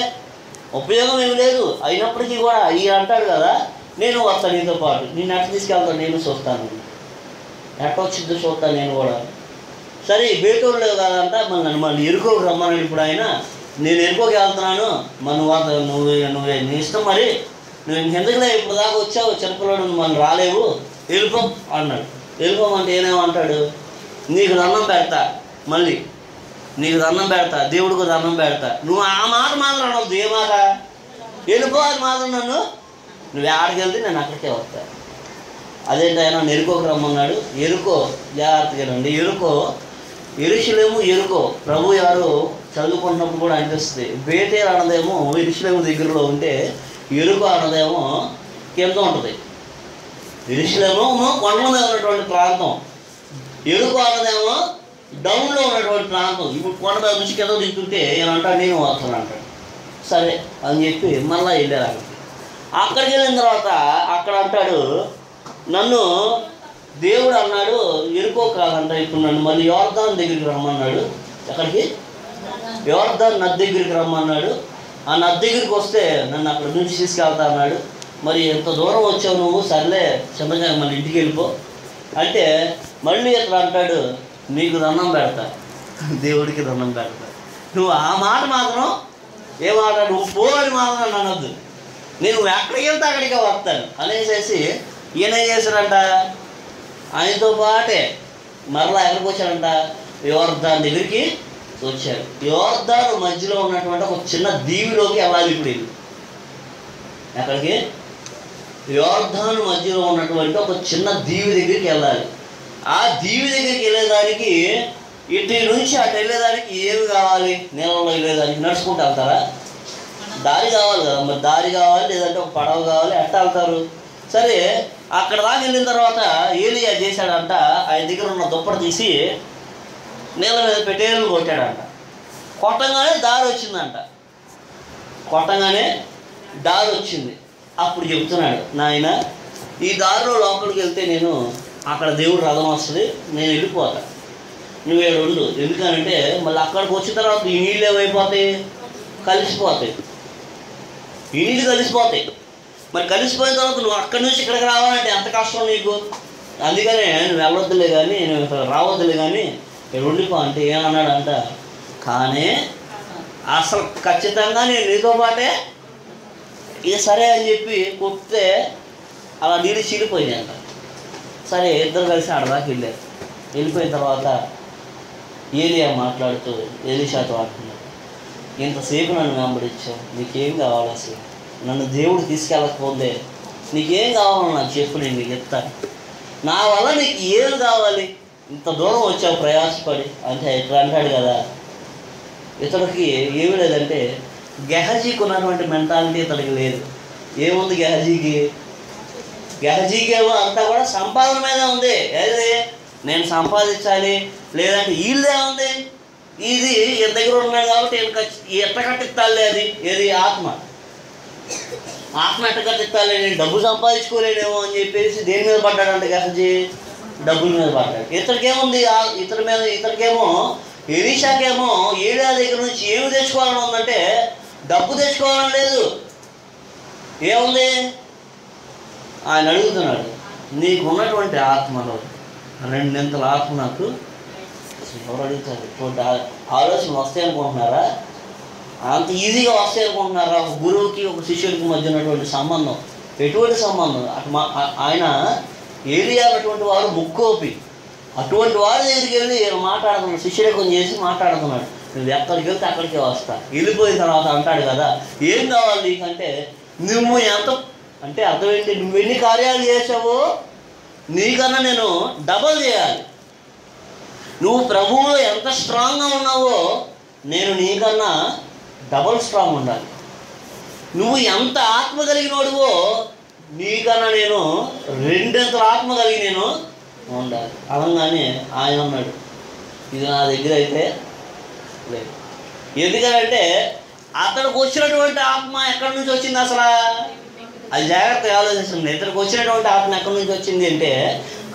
ఉపయోగం ఏమి లేదు. అయినప్పటికీ కూడా ఈయన అంటాడు కదా, నేను వస్తాను నీతో పాటు, నేను ఎట్లా తీసుకెళ్తాను, నేను చూస్తాను, ఎట్లా వచ్చిందో చూస్తాను నేను కూడా. సరే బేటూరు లేవు కాదంట, నన్ను మళ్ళీ ఎరుకోకి రమ్మన్నాడు. ఇప్పుడు ఆయన నేను ఎరుకోకి వెళ్తున్నాను, నువ్వే నీ ఇష్టం, మరి నువ్వు ఇంకెందుకులే ఇప్పుడు దాకా వచ్చావు, చిన్నపిల్లడు మనం రాలేవు, వెళ్ళిపో అన్నాడు. వెళ్ళిపోమంటే ఏమేమంటాడు, నీకు దండం పెడతా, మళ్ళీ నీకు దండం పెడతా, దేవుడికి దండం పెడతా. నువ్వు ఆ మాట మాత్రం అనవద్దు. ఏ మాట? వెళ్ళిపో అని మాత్రం నన్ను, నువ్వు ఆడికి వెళ్తే నేను అక్కడికే వస్తా. అదేంటి ఆయన ఎరుకోకి రమ్మన్నాడు. ఎరుకో జాగ్రత్తగా రండి. యెరూషలేము ఎరుకో ప్రభు ఎవరు చదువుకున్నప్పుడు కూడా అనిపిస్తుంది. బేతేలు అన్నదేమో యెరూషలేము దగ్గరలో ఉంటే, ఎరుకో అన్నదేమో కింద ఉంటుంది. యెరూషలేము కొండ మీద ఉన్నటువంటి ప్రాంతం, ఎరుకో అన్నదేమో డౌన్లో ఉన్నటువంటి ప్రాంతం. ఇప్పుడు కొండ మీద నుంచి కింద దిగుతుంటే ఏమంటాడు, నేను వస్తాను అంటాడు. సరే అని చెప్పి మళ్ళీ వెళ్ళారు. అక్కడికి వెళ్ళిన తర్వాత అక్కడ అంటాడు, నన్ను దేవుడు అన్నాడు ఎరుకో కాదంట, ఇప్పుడు నన్ను మళ్ళీ యోర్దాను దగ్గరికి రమ్మన్నాడు. ఎక్కడికి? యోర్దాను నది దగ్గరికి రమ్మన్నాడు. ఆ నది దగ్గరికి వస్తే నన్ను అక్కడ నుంచి తీసుకెళ్తా అన్నాడు. మరి ఎంత దూరం వచ్చావు నువ్వు, సర్లే చిన్నగా మళ్ళీ ఇంటికి వెళ్ళిపో అంటే మళ్ళీ ఇట్లా అంటాడు, నీకు దండం పెడతా, దేవుడికి దండం పెడతా. నువ్వు ఆ మాట మాత్రం ఏ మాట, నువ్వు పోని మాత్రం అనొద్దు, నేను ఎక్కడికి వెళ్తే అక్కడికే వస్తాను అనేసి ఈయన చేశాడంట. ఆయనతో పాటే మరలా ఎక్కడికి వచ్చాడంట, యోర్దాను దగ్గరికి వచ్చాడు. యోర్దాను మధ్యలో ఉన్నటువంటి ఒక చిన్న దీవిలోకి వెళ్ళాలి. ఇప్పుడు ఎక్కడికి? యోర్దాను మధ్యలో ఉన్నటువంటి ఒక చిన్న దీవి దగ్గరికి వెళ్ళాలి. ఆ దీవి దగ్గరికి వెళ్ళేదానికి ఇటు నుంచి అటు వెళ్ళేదానికి ఏమి కావాలి? నీళ్ళలో వెళ్ళేదానికి నడుచుకుంటూ వెళ్తారా? దారి కావాలి కదా. మరి దారి కావాలి, లేదంటే ఒక పడవ కావాలి. ఎట్లా వెళ్తారు? సరే, అక్కడ దాకా వెళ్ళిన తర్వాత ఏలియా చేశాడంట, ఆయన దగ్గర ఉన్న దుప్పటి తీసి నీళ్ళ మీద పెట్టేళ్ళు కొట్టాడంట. కొట్టంగానే దారి వచ్చిందంట. కొట్టంగానే దారి వచ్చింది. అప్పుడు చెబుతున్నాడు, నాయన ఈ దారిలో లోపలికి వెళ్తే నేను అక్కడ దేవుడు రథం వస్తుంది, నేను వెళ్ళిపోతా, నువ్వు ఏడు ఉండు. ఎందుకనంటే మళ్ళీ అక్కడికి వచ్చిన తర్వాత ఈ నీళ్ళు ఏమైపోతాయి? కలిసిపోతాయి. ఈ నీళ్ళు కలిసిపోతాయి. మరి కలిసిపోయిన తర్వాత నువ్వు అక్కడి నుంచి ఇక్కడికి రావాలంటే ఎంత కష్టం నీకు. అందుకనే నువ్వు వెళ్ళొద్దులే కానీ, నువ్వు రావద్దులే కానీ ఇక్కడ ఉండిపో అంటే ఏమన్నాడంట, కానీ అసలు ఖచ్చితంగా నేను నీతో పాటే. ఇక సరే అని చెప్పి కొడితే అలా నీళ్ళు చీలిపోయింది అంట. సరే, ఇద్దరు కలిసి ఆడదాకా వెళ్ళారు. వెళ్ళిపోయిన తర్వాత ఏలియా మాట్లాడుతూ ఎలీషాతో అంటున్నాడు, ఇంతసేపు నన్ను వెంబడించావు, నీకేం కావాలి అసలు? నన్ను దేవుడు తీసుకెళ్ళకపోతే నీకేం కావాలో నాకు చెప్పు, నేను నీకు చెప్తాను. నా వల్ల నీకు ఏం కావాలి? ఇంత దూరం వచ్చావు ప్రయాసపడి అంటే ఇట్లా అంటాడు కదా. ఇతడికి ఏమి లేదంటే గెహజీకి ఉన్నటువంటి మెంటాలిటీ ఇతడికి లేదు. ఏముంది గెహజీకి? గెహజీకి ఏమో అంతా కూడా సంపాదన మీద ఉంది. ఏది నేను సంపాదించాలి, లేదంటే వీళ్ళదే ఉంది. ఇది ఎంత దగ్గర ఉన్నాడు కాబట్టి ఎట్ట కట్టిస్తాలే, అది ఏది ఆత్మ ఎట్ట కట్టిస్తాలే, నేను డబ్బు సంపాదించుకోలేనేమో అని చెప్పేసి దేని మీద పడ్డాడంటే గెహజీ? డబ్బుల మీద పడ్డాడు. ఇతడికేముంది? ఇతడికేమో ఎలీషాకేమో ఏలియా దగ్గర నుంచి ఏమి తెచ్చుకోవాలని ఉందంటే డబ్బు తెచ్చుకోవాలని లేదు. ఏముంది? ఆయన అడుగుతున్నాడు, నీకు ఉన్నటువంటి ఆత్మలో రెండింతల ఆత్మ నాకు ఎవరు అడుగుతారు? ఇటువంటి ఆలోచన వస్తాయి అనుకుంటున్నారా? అంత ఈజీగా వస్తాయి అనుకుంటున్నారా? ఒక గురువుకి ఒక శిష్యుడికి మధ్య ఉన్నటువంటి సంబంధం ఎటువంటి సంబంధం? ఆయన ఏలియా అటువంటి వాడు ముక్కోపి. అటువంటి వాడి దగ్గరికి వెళ్ళి మాట్లాడుతున్నాడు, శిష్యుడికం చేసి మాట్లాడుతున్నాడు, నువ్వు ఎక్కడికి వెళ్తే అక్కడికే వస్తా. వెళ్ళిపోయిన తర్వాత అంటాడు కదా, ఏం కావాలి నీకంటే, నువ్వు ఎంత అంటే అర్థం ఏంటి? నువ్వు ఎన్ని కార్యాలు చేసావో నీకన్నా నేను డబల్ చేయాలి. నువ్వు ప్రభువులో ఎంత స్ట్రాంగ్గా ఉన్నావో నేను నీకన్నా డబల్ స్ట్రాంగ్ ఉండాలి. నువ్వు ఎంత ఆత్మ కలిగినోడువో నీకన్నా నేను రెండింతల ఆత్మ కలిగి నేను ఉండాలి. అనగానే ఆయన అన్నాడు, ఇది నా దగ్గర అయితే లేదు. ఎందుకంటే అతనికి వచ్చినటువంటి ఆత్మ ఎక్కడి నుంచి వచ్చింది అసలు? అది జాగ్రత్తగా ఆలోచిస్తుంది. ఇతనికి వచ్చినటువంటి ఆత్మ ఎక్కడి నుంచి వచ్చింది అంటే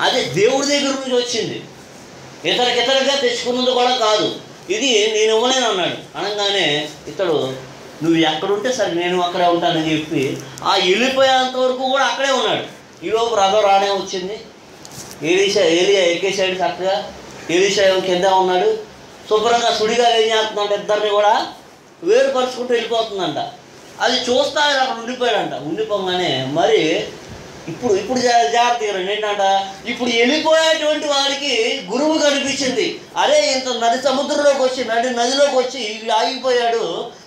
అది దేవుడి దగ్గర నుంచి వచ్చింది. ఇతరుగా తెచ్చుకున్నది కూడా కాదు. ఇది నేను ఇవ్వలేను అన్నాడు. అనగానే ఇతడు, నువ్వు ఎక్కడుంటే సరే నేను అక్కడే ఉంటానని చెప్పి ఆ వెళ్ళిపోయేంత వరకు కూడా అక్కడే ఉన్నాడు. ఈలోపు రథం రానే వచ్చింది. ఏలియా ఎక్కేసాడు చక్కగా. ఎలీషా కింద ఉన్నాడు. శుభ్రంగా సుడిగా ఏం చేస్తుందంట, ఇద్దరిని కూడా వేరుపరుచుకుంటూ వెళ్ళిపోతుందంట. అది చూస్తా అక్కడ ఉండిపోయాడంట. ఉండిపోగానే మరి ఇప్పుడు జాగ్రత్తగా ఏంటంట, ఇప్పుడు వెళ్ళిపోయేటువంటి వాడికి గురువు కనిపించింది. అరే ఇంత నది సముద్రంలోకి వచ్చి నదిలోకి వచ్చి ఆగిపోయాడు,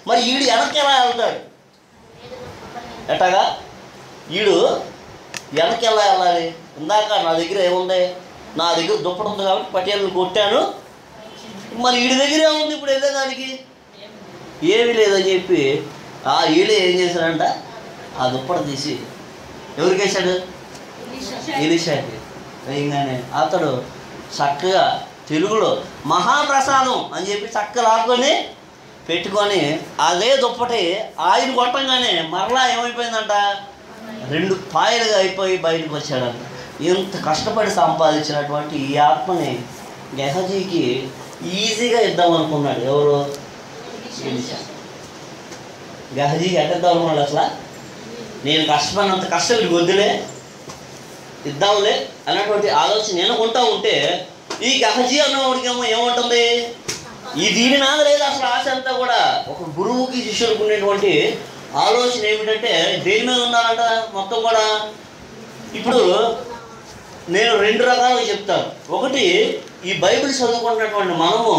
మరి ఈడు వెనక్కి ఎలా వెళ్తాడు? ఎట్టగా ఈడు వెనక్కి ఎలా వెళ్ళాలి? ఇందాక నా దగ్గర ఏముంది? నా దగ్గర దుప్పటి ఉంది కాబట్టి పట్టేళ్ళని కొట్టాను, మరి వీడి దగ్గర ఏముంది ఇప్పుడు వెళ్ళేదానికి? ఏమీ లేదని చెప్పి ఆ వీడే ఏం చేశాడంట, ఆ దుప్పటి తీసి ఎవరికి వేశాడు? ఎలీషాకి వేయగానే అతడు చక్కగా తెలుగులో మహాప్రసాదం అని చెప్పి చక్కగా లాక్కొని పెట్టుకొని అదే దుప్పటి ఆయన కొట్టంగానే మరలా ఏమైపోయిందంట, 2 పాయలుగా అయిపోయి బయటకు వచ్చాడంట. ఇంత కష్టపడి సంపాదించినటువంటి ఈ ఆత్మని గెహజీకి ఈజీగా ఇద్దాం అనుకున్నాడు. ఎవరు? ఎలీషా. గెహజీకి ఎట్టిద్దాం అనుకున్నాడు అసలు? నేను కష్టపడినంత కష్టం వీడికి వద్దులే, ఇద్దాంలే అన్నటువంటి ఆలోచన అనుకుంటా ఉంటే ఈ గెహజీ అన్నవాడికేమో ఏముంటుంది? ఈ దీని మీద లేదు అసలు ఆశ అంతా కూడా. ఒక గురువుకి శిష్యుడికి ఉండేటువంటి ఆలోచన ఏమిటంటే దేని మీద ఉన్నారంట మొత్తం కూడా. ఇప్పుడు నేను 2 రకాలుగా చెప్తాను. ఒకటి, ఈ బైబిల్ చదువుకుంటున్నటువంటి మనము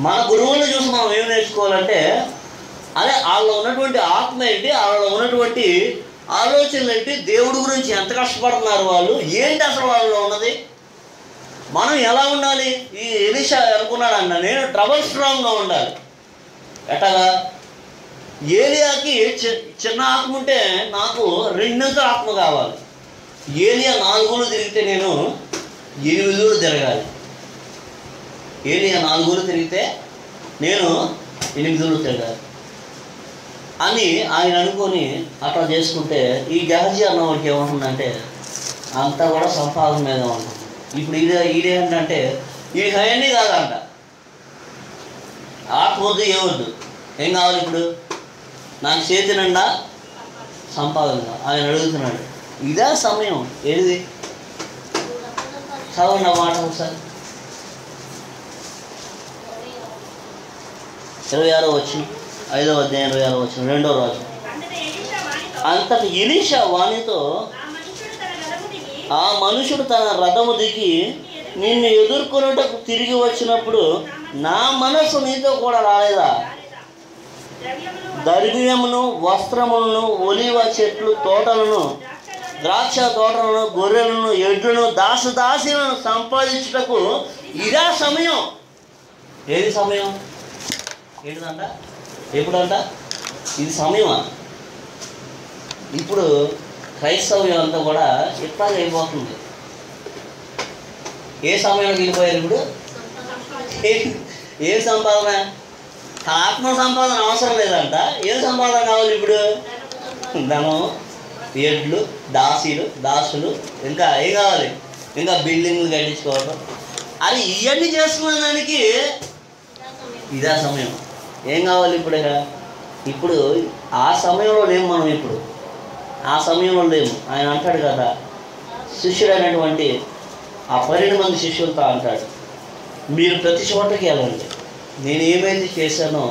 మన గురువులను చూసి మనం ఏం నేర్చుకోవాలంటే, అదే వాళ్ళలో ఉన్నటువంటి ఆత్మ ఏంటి, వాళ్ళలో ఉన్నటువంటి ఆలోచనలు ఏంటి, దేవుడి గురించి ఎంత కష్టపడుతున్నారు వాళ్ళు, ఏంటి అసలు వాళ్ళలో ఉన్నది, మనం ఎలా ఉండాలి. ఈ ఎలీషా అనుకున్నాడు అన్న, నేను ట్రబుల్ స్ట్రాంగ్గా ఉండాలి. ఎట్టగా ఏలియాకి చిన్న ఆత్మ ఉంటే నాకు రెండంత ఆత్మ కావాలి. ఏలియా 4 తిరిగితే నేను 8 తిరగాలి. ఏలియా 4 తిరిగితే నేను 8 తిరగాలి అని ఆయన అనుకొని అట్లా చేసుకుంటే, ఈ గెహజీ అన్నవాడికి ఏముంటుందంటే అంతా కూడా సంపాదన మీద ఉంటుంది. ఇప్పుడు ఇదేంటంటే ఇది అవన్నీ కాదంట, ఆత్మ వద్దు ఏవద్దు, ఏం కావాలి ఇప్పుడు, నాకు చేతి నిండా సంపాదన. ఆయన అడుగుతున్నాడు, ఇదే సమయం. ఏది చదవండి ఆ మాట ఒకసారి. 26వ వచనం, 5వ అధ్యాయం 26వ వచనం, 2వ రోజు. అంతటి ఎలీషా వానితో, ఆ మనుషుడు తన రథము దిగి నిన్ను ఎదుర్కొనుటకు తిరిగి వచ్చినప్పుడు నా మనసు నీతో కూడా రాలేదా? ద్రవ్యమును, వస్త్రములను, ఒలివ చెట్లు తోటలను, ద్రాక్ష తోటలను, గొర్రెలను, ఎడ్లను, దాసుదాసీలను సంపాదించుటకు ఇదా సమయం. ఏది సమయం? ఏంటిదంట? ఎప్పుడంట? ఇది సమయమా? ఇప్పుడు క్రైస్తవ్యం అంతా కూడా ఇట్లాగే అయిపోతుంది. ఏ సమయంలోకి వెళ్ళిపోయారు ఇప్పుడు? ఏ సంపాదన? ఆత్మ సంపాదన అవసరం లేదంట. ఏం సంపాదన కావాలి ఇప్పుడు? ధనం, ఎడ్లు, దాసులు, ఇంకా ఏం కావాలి? ఇంకా బిల్డింగ్లు కట్టించుకోవడం. అది ఇవన్నీ చేసుకునే దానికి ఇదే సమయం. ఏం కావాలి ఇప్పుడు? ఇప్పుడు ఆ సమయంలో లేము మనం. ఇప్పుడు ఆ సమయంలో లేము. ఆయన అంటాడు కదా, శిష్యుడైనటువంటి ఆ 12 మంది శిష్యులతో అంటాడు, మీరు ప్రతి చోటకి వెళ్ళండి, నేను ఏమైతే చేశానో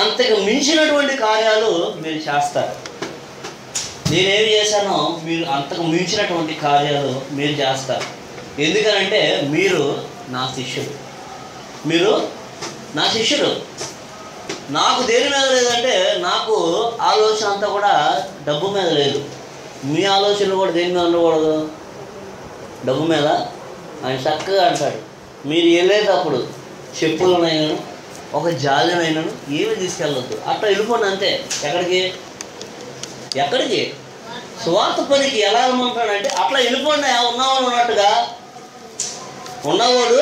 అంతకు మించినటువంటి కార్యాలు మీరు చేస్తారు. నేనేమి చేశానో మీరు అంతకు మించినటువంటి కార్యాలు మీరు చేస్తారు. ఎందుకనంటే మీరు నా శిష్యుడు. మీరు నా శిష్యుడు. నాకు దేని మీద లేదంటే, నాకు ఆలోచన అంతా కూడా డబ్బు మీద లేదు. మీ ఆలోచనలు కూడా దేని మీద ఉండకూడదు? డబ్బు మీద. ఆయన చక్కగా అంటాడు, మీరు వెళ్ళేటప్పుడు చెప్పులనైనాను, ఒక జాలినైనాను ఏమి తీసుకెళ్ళొద్దు, అట్లా వెళ్ళిపోండి అంతే. ఎక్కడికి? స్వార్థ పనికి ఎలా వెళ్ళమంటాడంటే అట్లా వెళ్ళిపోండి. ఉన్నవాడు ఉన్నట్టుగా, ఉన్నవాడు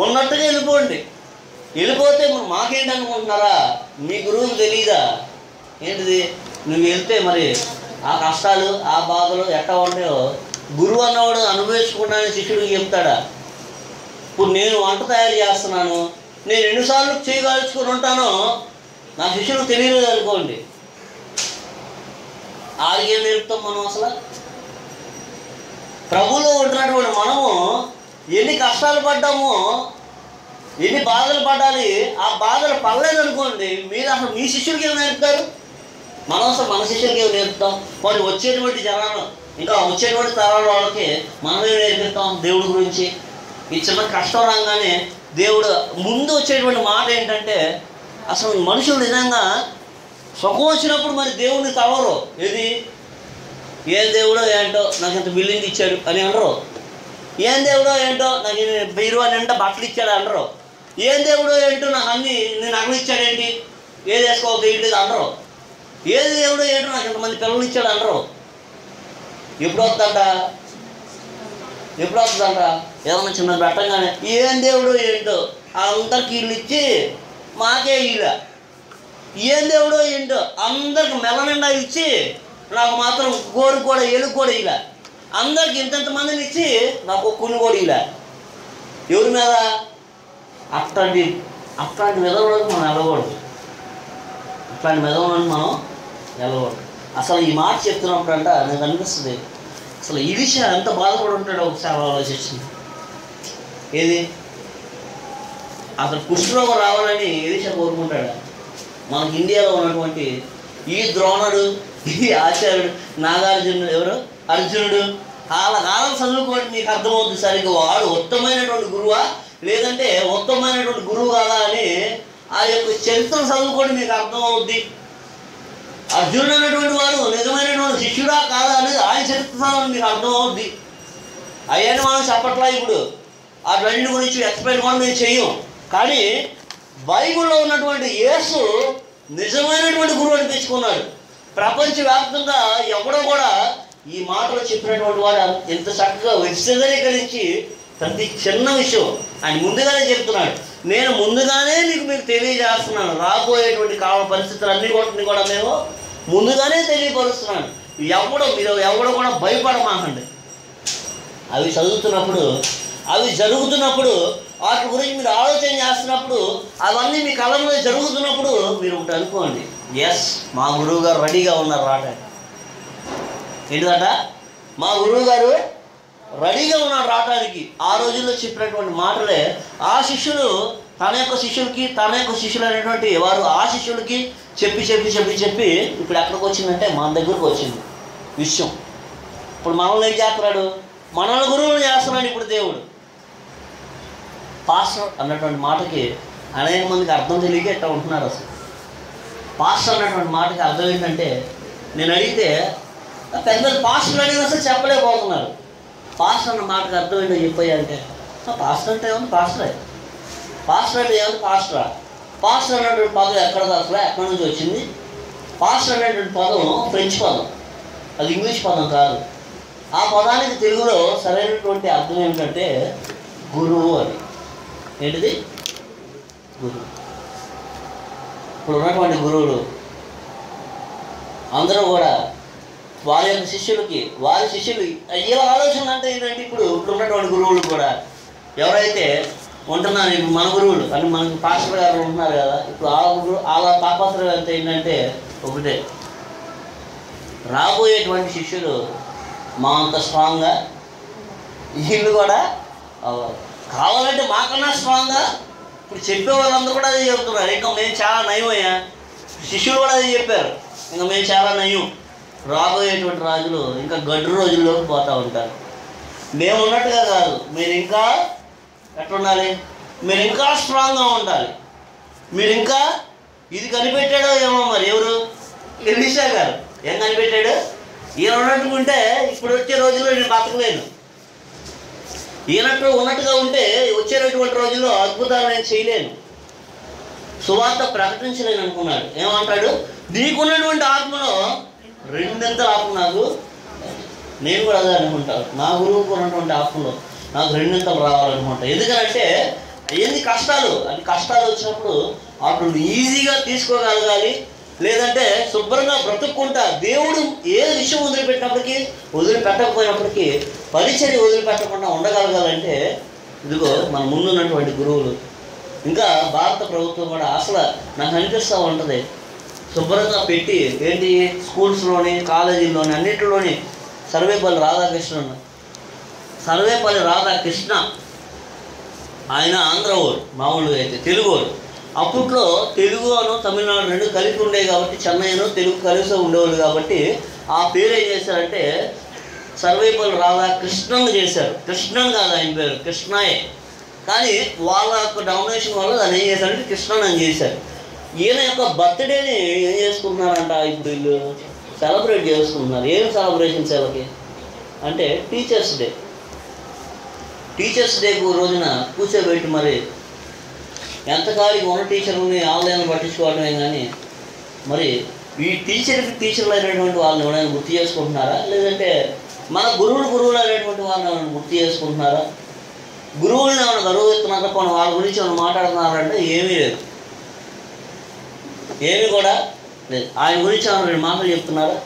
ఉన్నట్టుగా వెళ్ళిపోండి. వెళ్ళిపోతే మాకేంటి అనుకుంటున్నారా? మీ గురువుకు తెలీదా ఏంటిది? నువ్వు వెళ్తే మరి ఆ కష్టాలు, ఆ బాధలు ఎట్లా ఉంటాయో గురువు అన్నవాడు అనుభవించుకున్నానని శిష్యుడికి చెప్తాడా? ఇప్పుడు నేను వంట తయారు చేస్తున్నాను, నేను ఎన్నిసార్లు చేయగలుచుకుని ఉంటానో నా శిష్యుడికి తెలియదు అనుకోండి. ఆడికేం నేర్పుతాం మనం అసలు? ప్రభువులో ఉంటున్నటువంటి మనము ఎన్ని కష్టాలు పడ్డామో, ఎన్ని బాధలు పడాలి, ఆ బాధలు పడలేదు అనుకోండి, మీరు అసలు మీ శిష్యుడికి ఏమి నేర్పుతారు? మనం అసలు మన శిష్యులకి ఏమి నేర్పుతాం? వాడు వచ్చేటువంటి జనాలు, ఇంకా వచ్చేటువంటి తరాల వాళ్ళకి మనమే నేర్పిస్తాం దేవుడి గురించి. ఈ చిన్న కష్టం రాగానే దేవుడు ముందు వచ్చేటువంటి మాట ఏంటంటే, అసలు మనుషులు నిజంగా సుఖం వచ్చినప్పుడు మరి దేవుడిని తవరు. ఏది? ఏం దేవుడో ఏంటో నాకు ఇంత బిల్డింగ్ ఇచ్చాడు అని అనరు. ఏం దేవుడో ఏంటో నాకు బీరువా నిండా బట్టలు ఇచ్చాడు అనరు. ఏం దేవుడో ఏంటో నాకు నేను నగలు ఇచ్చాడేంటి, ఏది వేసుకోవాలి తెలియలేదు అనరు. ఏది దేవుడో ఏంటో నాకు ఇంతమంది పిల్లలు ఇచ్చాడు అనరు. ఎప్పుడు వస్తుందంట? ఏదన్నా చిన్న పెట్టంగానే ఏం దేవుడో ఏంటో అందరికి ఇల్లు ఇచ్చి మాకే ఇలా, ఏం దేవుడో ఏంటో అందరికి మెల్ల నిండా ఇచ్చి నాకు మాత్రం గోరు కూడా ఎలుగు కూడా ఇలా, అందరికి ఇంతమందిని ఇచ్చి నాకు కొన్ని కూడా ఇలా. ఎవరి మీద? అట్లాంటి మెదవులకు మనం వెళ్ళకూడదు. అట్లాంటి మెదవులను మనం వెళ్ళకూడదు. అసలు ఈ మాట చెప్తున్నప్పుడు అంట నాకు అనిపిస్తుంది, అసలు ఈ విషయం ఎంత బాధపడి ఉంటాడో ఒకసారి ఆలోచించింది. ఏది? అసలు కుష్ఠరోగం రావాలని ఎలీషా కోరుకుంటాడు. మనకి ఇండియాలో ఉన్నటువంటి ఈ ద్రోణుడు, ఈ ఆచార్యుడు, నాగార్జునుడు, ఎవరు అర్జునుడు, వాళ్ళ కాలం చదువుకోండి, మీకు అర్థమవుతుంది సరిగ్గా వాడు ఉత్తమమైనటువంటి గురువా లేదంటే ఉత్తమమైనటువంటి గురువు కాదా అని ఆ యొక్క చరిత్ర చదువుకోండి, మీకు అర్థమవుద్ది. అర్జునుడు అనేటువంటి వాడు నిజమైనటువంటి శిష్యుడా కాదా అనేది ఆయన చెప్తున్నాను మీకు అర్థం అవుద్ది. అయ్యాన్ని మనం చెప్పట్లా ఇప్పుడు, ఆ రెండింటి గురించి ఎక్స్ప్లెయిన్ కూడా మేము చెయ్యం. కానీ బైబిల్లో ఉన్నటువంటి యేసు నిజమైనటువంటి గురువు అనిపించుకున్నాడు. ప్రపంచవ్యాప్తంగా ఎవడో కూడా ఈ మాటలు చెప్పినటువంటి వాడు ఎంత చక్కగా విశదీకరించి ప్రతి చిన్న విషయం ఆయన ముందుగానే చెప్తున్నాడు. నేను ముందుగానే మీకు తెలియజేస్తున్నాను, రాబోయేటువంటి కాల పరిస్థితులు కూడా మేము ముందుగానే తెలియపరుస్తున్నాను. మీరు ఎవడో కూడా భయపడమాకండి. అవి చదువుతున్నప్పుడు, అవి జరుగుతున్నప్పుడు, వాటి గురించి మీరు ఆలోచన చేస్తున్నప్పుడు, అవన్నీ మీ కళ్ళ మీద జరుగుతున్నప్పుడు మీరు ఒకటి అనుకోండి, ఎస్ మా గురువు గారు రెడీగా ఉన్నారు రావడానికి. ఏంటిదట? మా గురువు గారు రెడీగా ఉన్నాడు రావడానికి. ఆ రోజుల్లో చెప్పినటువంటి మాటలే ఆ శిష్యులు తన యొక్క శిష్యులు అనేటువంటి వారు ఆ శిష్యులకి చెప్పి ఇప్పుడు ఎక్కడికి వచ్చిందంటే మన దగ్గరకు వచ్చింది విషయం. ఇప్పుడు మనల్ని ఏం చేస్తున్నాడు? మనల్ని గురువులు చేస్తున్నాడు ఇప్పుడు దేవుడు. పాస్టర్ అన్నటువంటి మాటకి అనేక మందికి అర్థం తెలియక ఎట్లా ఉంటున్నారు. అసలు పాస్టర్ అన్నటువంటి మాటకి అర్థం ఏంటంటే, నేను అడిగితే పెద్ద పాస్టర్ అడిగిన అసలు చెప్పలేకపోతున్నారు. పాస్టర్ అన్న మాటకి అర్థం ఏంటో చెప్పాయంటే, పాస్టర్ అంటే ఏమన్నా పాస్టరే, పాస్టర్ అంటే ఏమన్నా పాస్టరా. పాస్టర్ అనేటువంటి పదం ఎక్కడి నుంచి వచ్చింది? పాస్టర్ అనేటువంటి పదం ఫ్రెంచ్ పదం, అది ఇంగ్లీష్ పదం కాదు. ఆ పదానికి తెలుగులో సరైనటువంటి అర్థం ఏమిటంటే గురువు అని. ఏంటిది? గురువు. ఇప్పుడు ఉన్నటువంటి గురువులు అందరూ కూడా వారి యొక్క శిష్యులు ఇలా ఆలోచన అంటే ఏంటంటే, ఇప్పుడు ఉన్నటువంటి గురువులు కూడా ఎవరైతే ఉంటున్నారు, ఇప్పుడు మన గురువులు అంటే మనకి పాస్టర్ గారు ఉంటున్నారు కదా, ఇప్పుడు అలా తాపత్రయం అంతా ఏంటంటే ఒకటే, రాబోయేటువంటి శిష్యులు మా అంత స్ట్రాంగ్గా వీళ్ళు కూడా కావాలంటే మాకన్నా స్ట్రాంగ్గా. ఇప్పుడు చెప్పే వాళ్ళందరూ కూడా అదే చెప్తున్నారు, ఇంకా మేము చాలా నయమయ్యా. శిష్యులు కూడా అదే చెప్పారు, ఇంకా మేము చాలా నయం. రాబోయేటువంటి రాజులు ఇంకా గడ్డు రోజుల్లోకి పోతూ ఉంటారు. మేము ఉన్నట్టుగా కాదు, మీరు ఇంకా ఎట్లుండాలి? మీరు ఇంకా స్ట్రాంగ్గా ఉండాలి. మీరు ఇంకా ఇది కనిపెట్టాడో ఏమో మరి, ఎవరు? ఎలీషా గారు ఏం కనిపెట్టాడు? ఈయన ఉన్నట్టుకుంటే ఇప్పుడు వచ్చే రోజుల్లో నేను బతకలేను, ఉన్నట్టుగా ఉంటే వచ్చేటటువంటి రోజుల్లో అద్భుతాలు నేను చేయలేను, సువార్త ప్రకటించలేను అనుకున్నాడు. ఏమంటాడు? నీకున్నటువంటి ఆత్మలో రెండింతల ఆత్మ నాకు, నేను కూడా అదే అనుకుంటాను, నా గురువుకు ఉన్నటువంటి ఆత్మలో నాకు రెండింతలు రావాలనుకుంటా. ఎందుకంటే ఏంది కష్టాలు, అది కష్టాలు వచ్చినప్పుడు అప్పుడు ఈజీగా తీసుకోగలగాలి, లేదంటే శుభ్రంగా బ్రతుక్కుంటా దేవుడు ఏ విషయం వదిలిపెట్టకపోయినప్పటికీ పరిచర్య వదిలిపెట్టకుండా ఉండగలగాలంటే ఇదిగో మన ముందున్నటువంటి గురువులు. ఇంకా భారత ప్రభుత్వం కూడా అసలు నాకు అనిపిస్తూ ఉంటుంది, శుభ్రంగా పెట్టి ఏంటి స్కూల్స్లోని కాలేజీల్లోని అన్నింటిలోని సర్వేపల్లి రాధాకృష్ణ ఆయన ఆంధ్రవాడు, మామూలుగా అయితే తెలుగువాడు. అప్పట్లో తెలుగు అను తమిళనాడు రెండు కలిపి ఉండేవి కాబట్టి, చెన్నైను తెలుగు కలిసి ఉండేవాళ్ళు కాబట్టి ఆ పేరు ఏం చేశారంటే సర్వేపల్లి రాధాకృష్ణన్ చేశారు. కృష్ణన్ కాదు ఆయన పేరు, కృష్ణయే. కానీ వాళ్ళ యొక్క డామినేషన్ వల్ల దాన్ని ఏం చేశారంటే కృష్ణన్ అని చేశారు. ఈయన యొక్క బర్త్డేని ఏం చేసుకుంటున్నారంట, ఇప్పుడు వీళ్ళు సెలబ్రేట్ చేసుకుంటున్నారు. ఏం సెలబ్రేషన్స్ వీళ్ళకి అంటే టీచర్స్ డే రోజున కూర్చోబెట్టి మరి ఎంతకాలికి ఉన్న టీచర్లని ఆన్లైన్ పట్టించుకోవడమే. కానీ మరి ఈ టీచర్లు అయినటువంటి వాళ్ళని ఎవరైనా గుర్తు చేసుకుంటున్నారా, లేదంటే మన గురువులు అయినటువంటి వాళ్ళని ఏమైనా గుర్తు చేసుకుంటున్నారా? గురువుల్ని ఏమైనా గౌరవిస్తున్నారా, కొన్ని వాళ్ళ గురించి ఏమైనా మాట్లాడుతున్నారంటే ఏమీ లేదు, ఏమీ కూడా లేదు. ఆయన గురించి ఏమైనా రెండు మాటలు చెప్తున్నారా?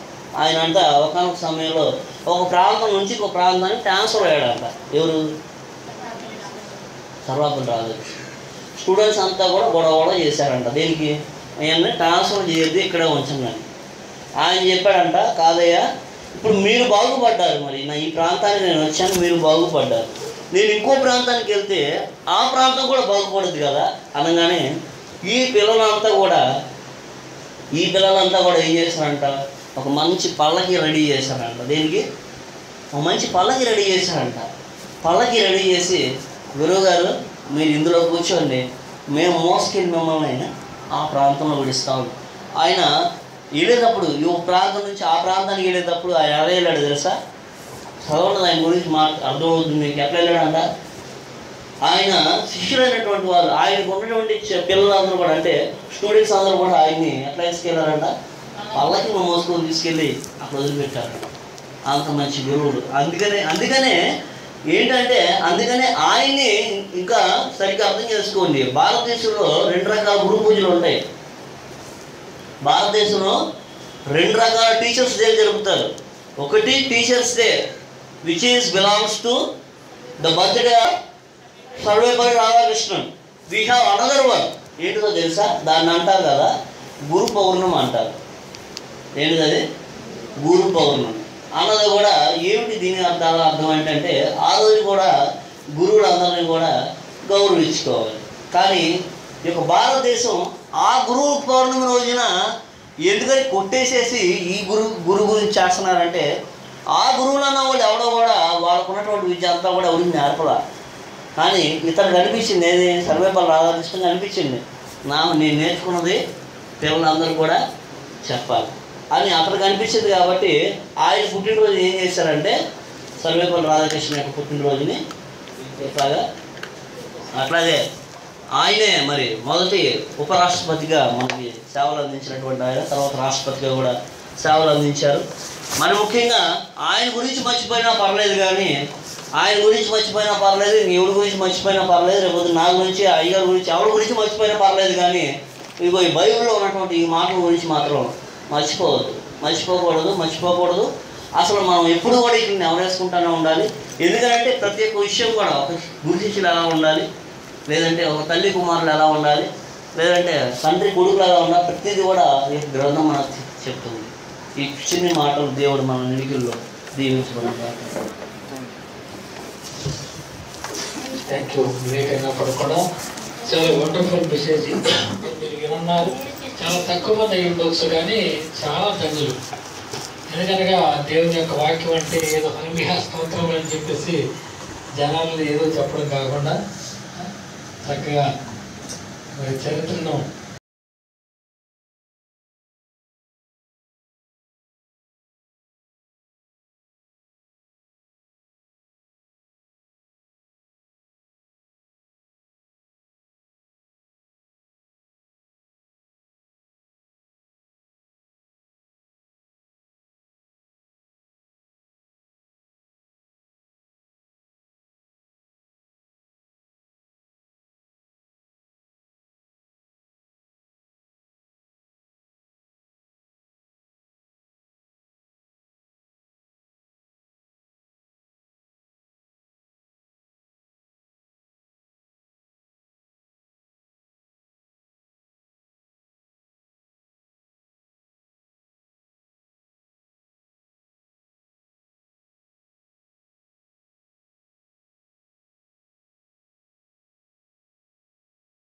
ఆయన అంతా ఒకనొక సమయంలో ఒక ప్రాంతం నుంచి ఇంకో ప్రాంతానికి ట్రాన్స్ఫర్ అయ్యాడంట. ఎవరు? సర్వేపల్లి రాధాకృష్ణ. స్టూడెంట్స్ అంతా కూడా గొడవ చేశారంట. దేనికి? ఆయన్ని ట్రాన్స్ఫర్ చేయొద్దు, ఇక్కడే ఉంచండి అని. ఆయన చెప్పాడంట, కాదయ్యా ఇప్పుడు మీరు బాగుపడ్డారు, మరి నా ఈ ప్రాంతానికి నేను వచ్చాను, మీరు బాగుపడ్డారు, నేను ఇంకో ప్రాంతానికి వెళ్తే ఆ ప్రాంతం కూడా బాగుపడుద్ది కదా అనగానే ఈ పిల్లలంతా కూడా ఏం చేశారంట, ఒక మంచి పల్లకి రెడీ చేశారంట. దేనికి? ఒక మంచి పల్లకి రెడీ చేశారంట. పల్లకి రెడీ చేసి, గురువుగారు మీరు ఇందులో కూర్చోండి, మేము మోసుకెళ్ళి మిమ్మల్ని ఆ ప్రాంతంలో విడిస్తాము. ఆయన వెళ్ళేటప్పుడు ఈ ప్రాంతం నుంచి ఆ ప్రాంతానికి వెళ్ళేటప్పుడు ఆయన ఎలా వెళ్ళాడు తెలుసా? చదవండి ఆయన గురించి అర్థమవుతుంది మీకు. ఎట్లా వెళ్ళాడంట? ఆయన శిష్యులైనటువంటి వాళ్ళు, ఆయనకు ఉన్నటువంటి పిల్లలందరూ కూడా, అంటే స్టూడెంట్స్ అందరూ కూడా ఆయన్ని ఎట్లా తీసుకెళ్ళారంట? వాళ్ళకి మోసుకొని తీసుకెళ్ళి అక్కడ వదిలిపెట్టారు. అంత మంచి గురువులు. అందుకనే ఏంటంటే ఆయన్ని ఇంకా సరిగ్గా అర్థం చేసుకోండి. భారతదేశంలో 2 రకాల గురు పూజలు ఉంటాయి. భారతదేశంలో 2 రకాల టీచర్స్ డే జరుపుతారు. ఒకటి teachers day which is belongs to the birthday of Sarvepalli Radhakrishnan. We have another one. ఏంటిదో తెలుసా? దాన్ని అంటారు కదా గురు పౌర్ణమి అంటారు. ఏంటిది? గురు పౌర్ణమి అన్నది కూడా ఏమిటి? దీని అర్థం ఏంటంటే ఆ రోజు కూడా గురువులందరినీ కూడా గౌరవించుకోవాలి. కానీ ఈ యొక్క భారతదేశం ఆ గురు పౌర్ణమి రోజున ఎందుకని కొట్టేసేసి ఈ గురు గురించి చేస్తున్నారంటే, ఆ గురువులు అన్న వాళ్ళు ఎవడో కూడా వాళ్ళకు ఉన్నటువంటి విద్య అంతా కూడా ఎవరికి నేర్పలా. కానీ ఇతను కనిపించింది, ఏది? సర్వేపల్లి రాధాకృష్ణన్ కనిపించింది. నేను నేర్చుకున్నది పిల్లలందరూ కూడా చెప్పాలి అని అతను కనిపించింది. కాబట్టి ఆయన పుట్టినరోజు ఏం చేశారంటే, సర్వేపల్లి రాధాకృష్ణ యొక్క పుట్టినరోజుని అట్లాగే ఆయనే మరి మొదటి ఉపరాష్ట్రపతిగా మనకి సేవలు అందించినటువంటి ఆయన, తర్వాత రాష్ట్రపతిగా కూడా సేవలు అందించారు. మరి ముఖ్యంగా ఆయన గురించి మర్చిపోయినా పర్లేదు, కానీ ఆయన గురించి మర్చిపోయినా పర్లేదు, ఎవరి గురించి మర్చిపోయినా పర్లేదు, రేపు నా గురించి, అయ్యగారి గురించి, ఎవరి గురించి మర్చిపోయినా పర్లేదు, కానీ ఇదిగో ఈ బైబిల్లో ఉన్నటువంటి ఈ మాటల గురించి మాత్రం మర్చిపోకూడదు. అసలు మనం ఎప్పుడు కూడా వీటిని నెవరేసుకుంటూనే ఉండాలి. ఎందుకంటే ప్రతి ఒక్క విషయం కూడా, ఒక గురు శిష్యులు ఎలా ఉండాలి, లేదంటే ఒక తల్లి కుమారులు ఎలా ఉండాలి, లేదంటే తండ్రి కొడుకులు ఎలా ఉండాలి, ప్రతిదీ కూడా ఈ గ్రంథం మనకు చెప్తుంది. ఈ చిన్ని మాటలు దేవుడు మన నిడికిల్లో దీవించబడి. Thank you. వివేకైనప్పుడు కూడా చాలా వండర్ఫుల్ మెసేజ్ మీరు విన్నారు. చాలా తక్కువ మంది అయి ఉండొచ్చు, కానీ చాలా ధన్యులు. ఎందుకనగా దేవుని యొక్క వాక్యం అంటే ఏదో హల్లెలూయా స్తోత్రం అని చెప్పేసి జనాలు ఏదో చెప్పడం కాకుండా చక్కగా మరి చరిత్రను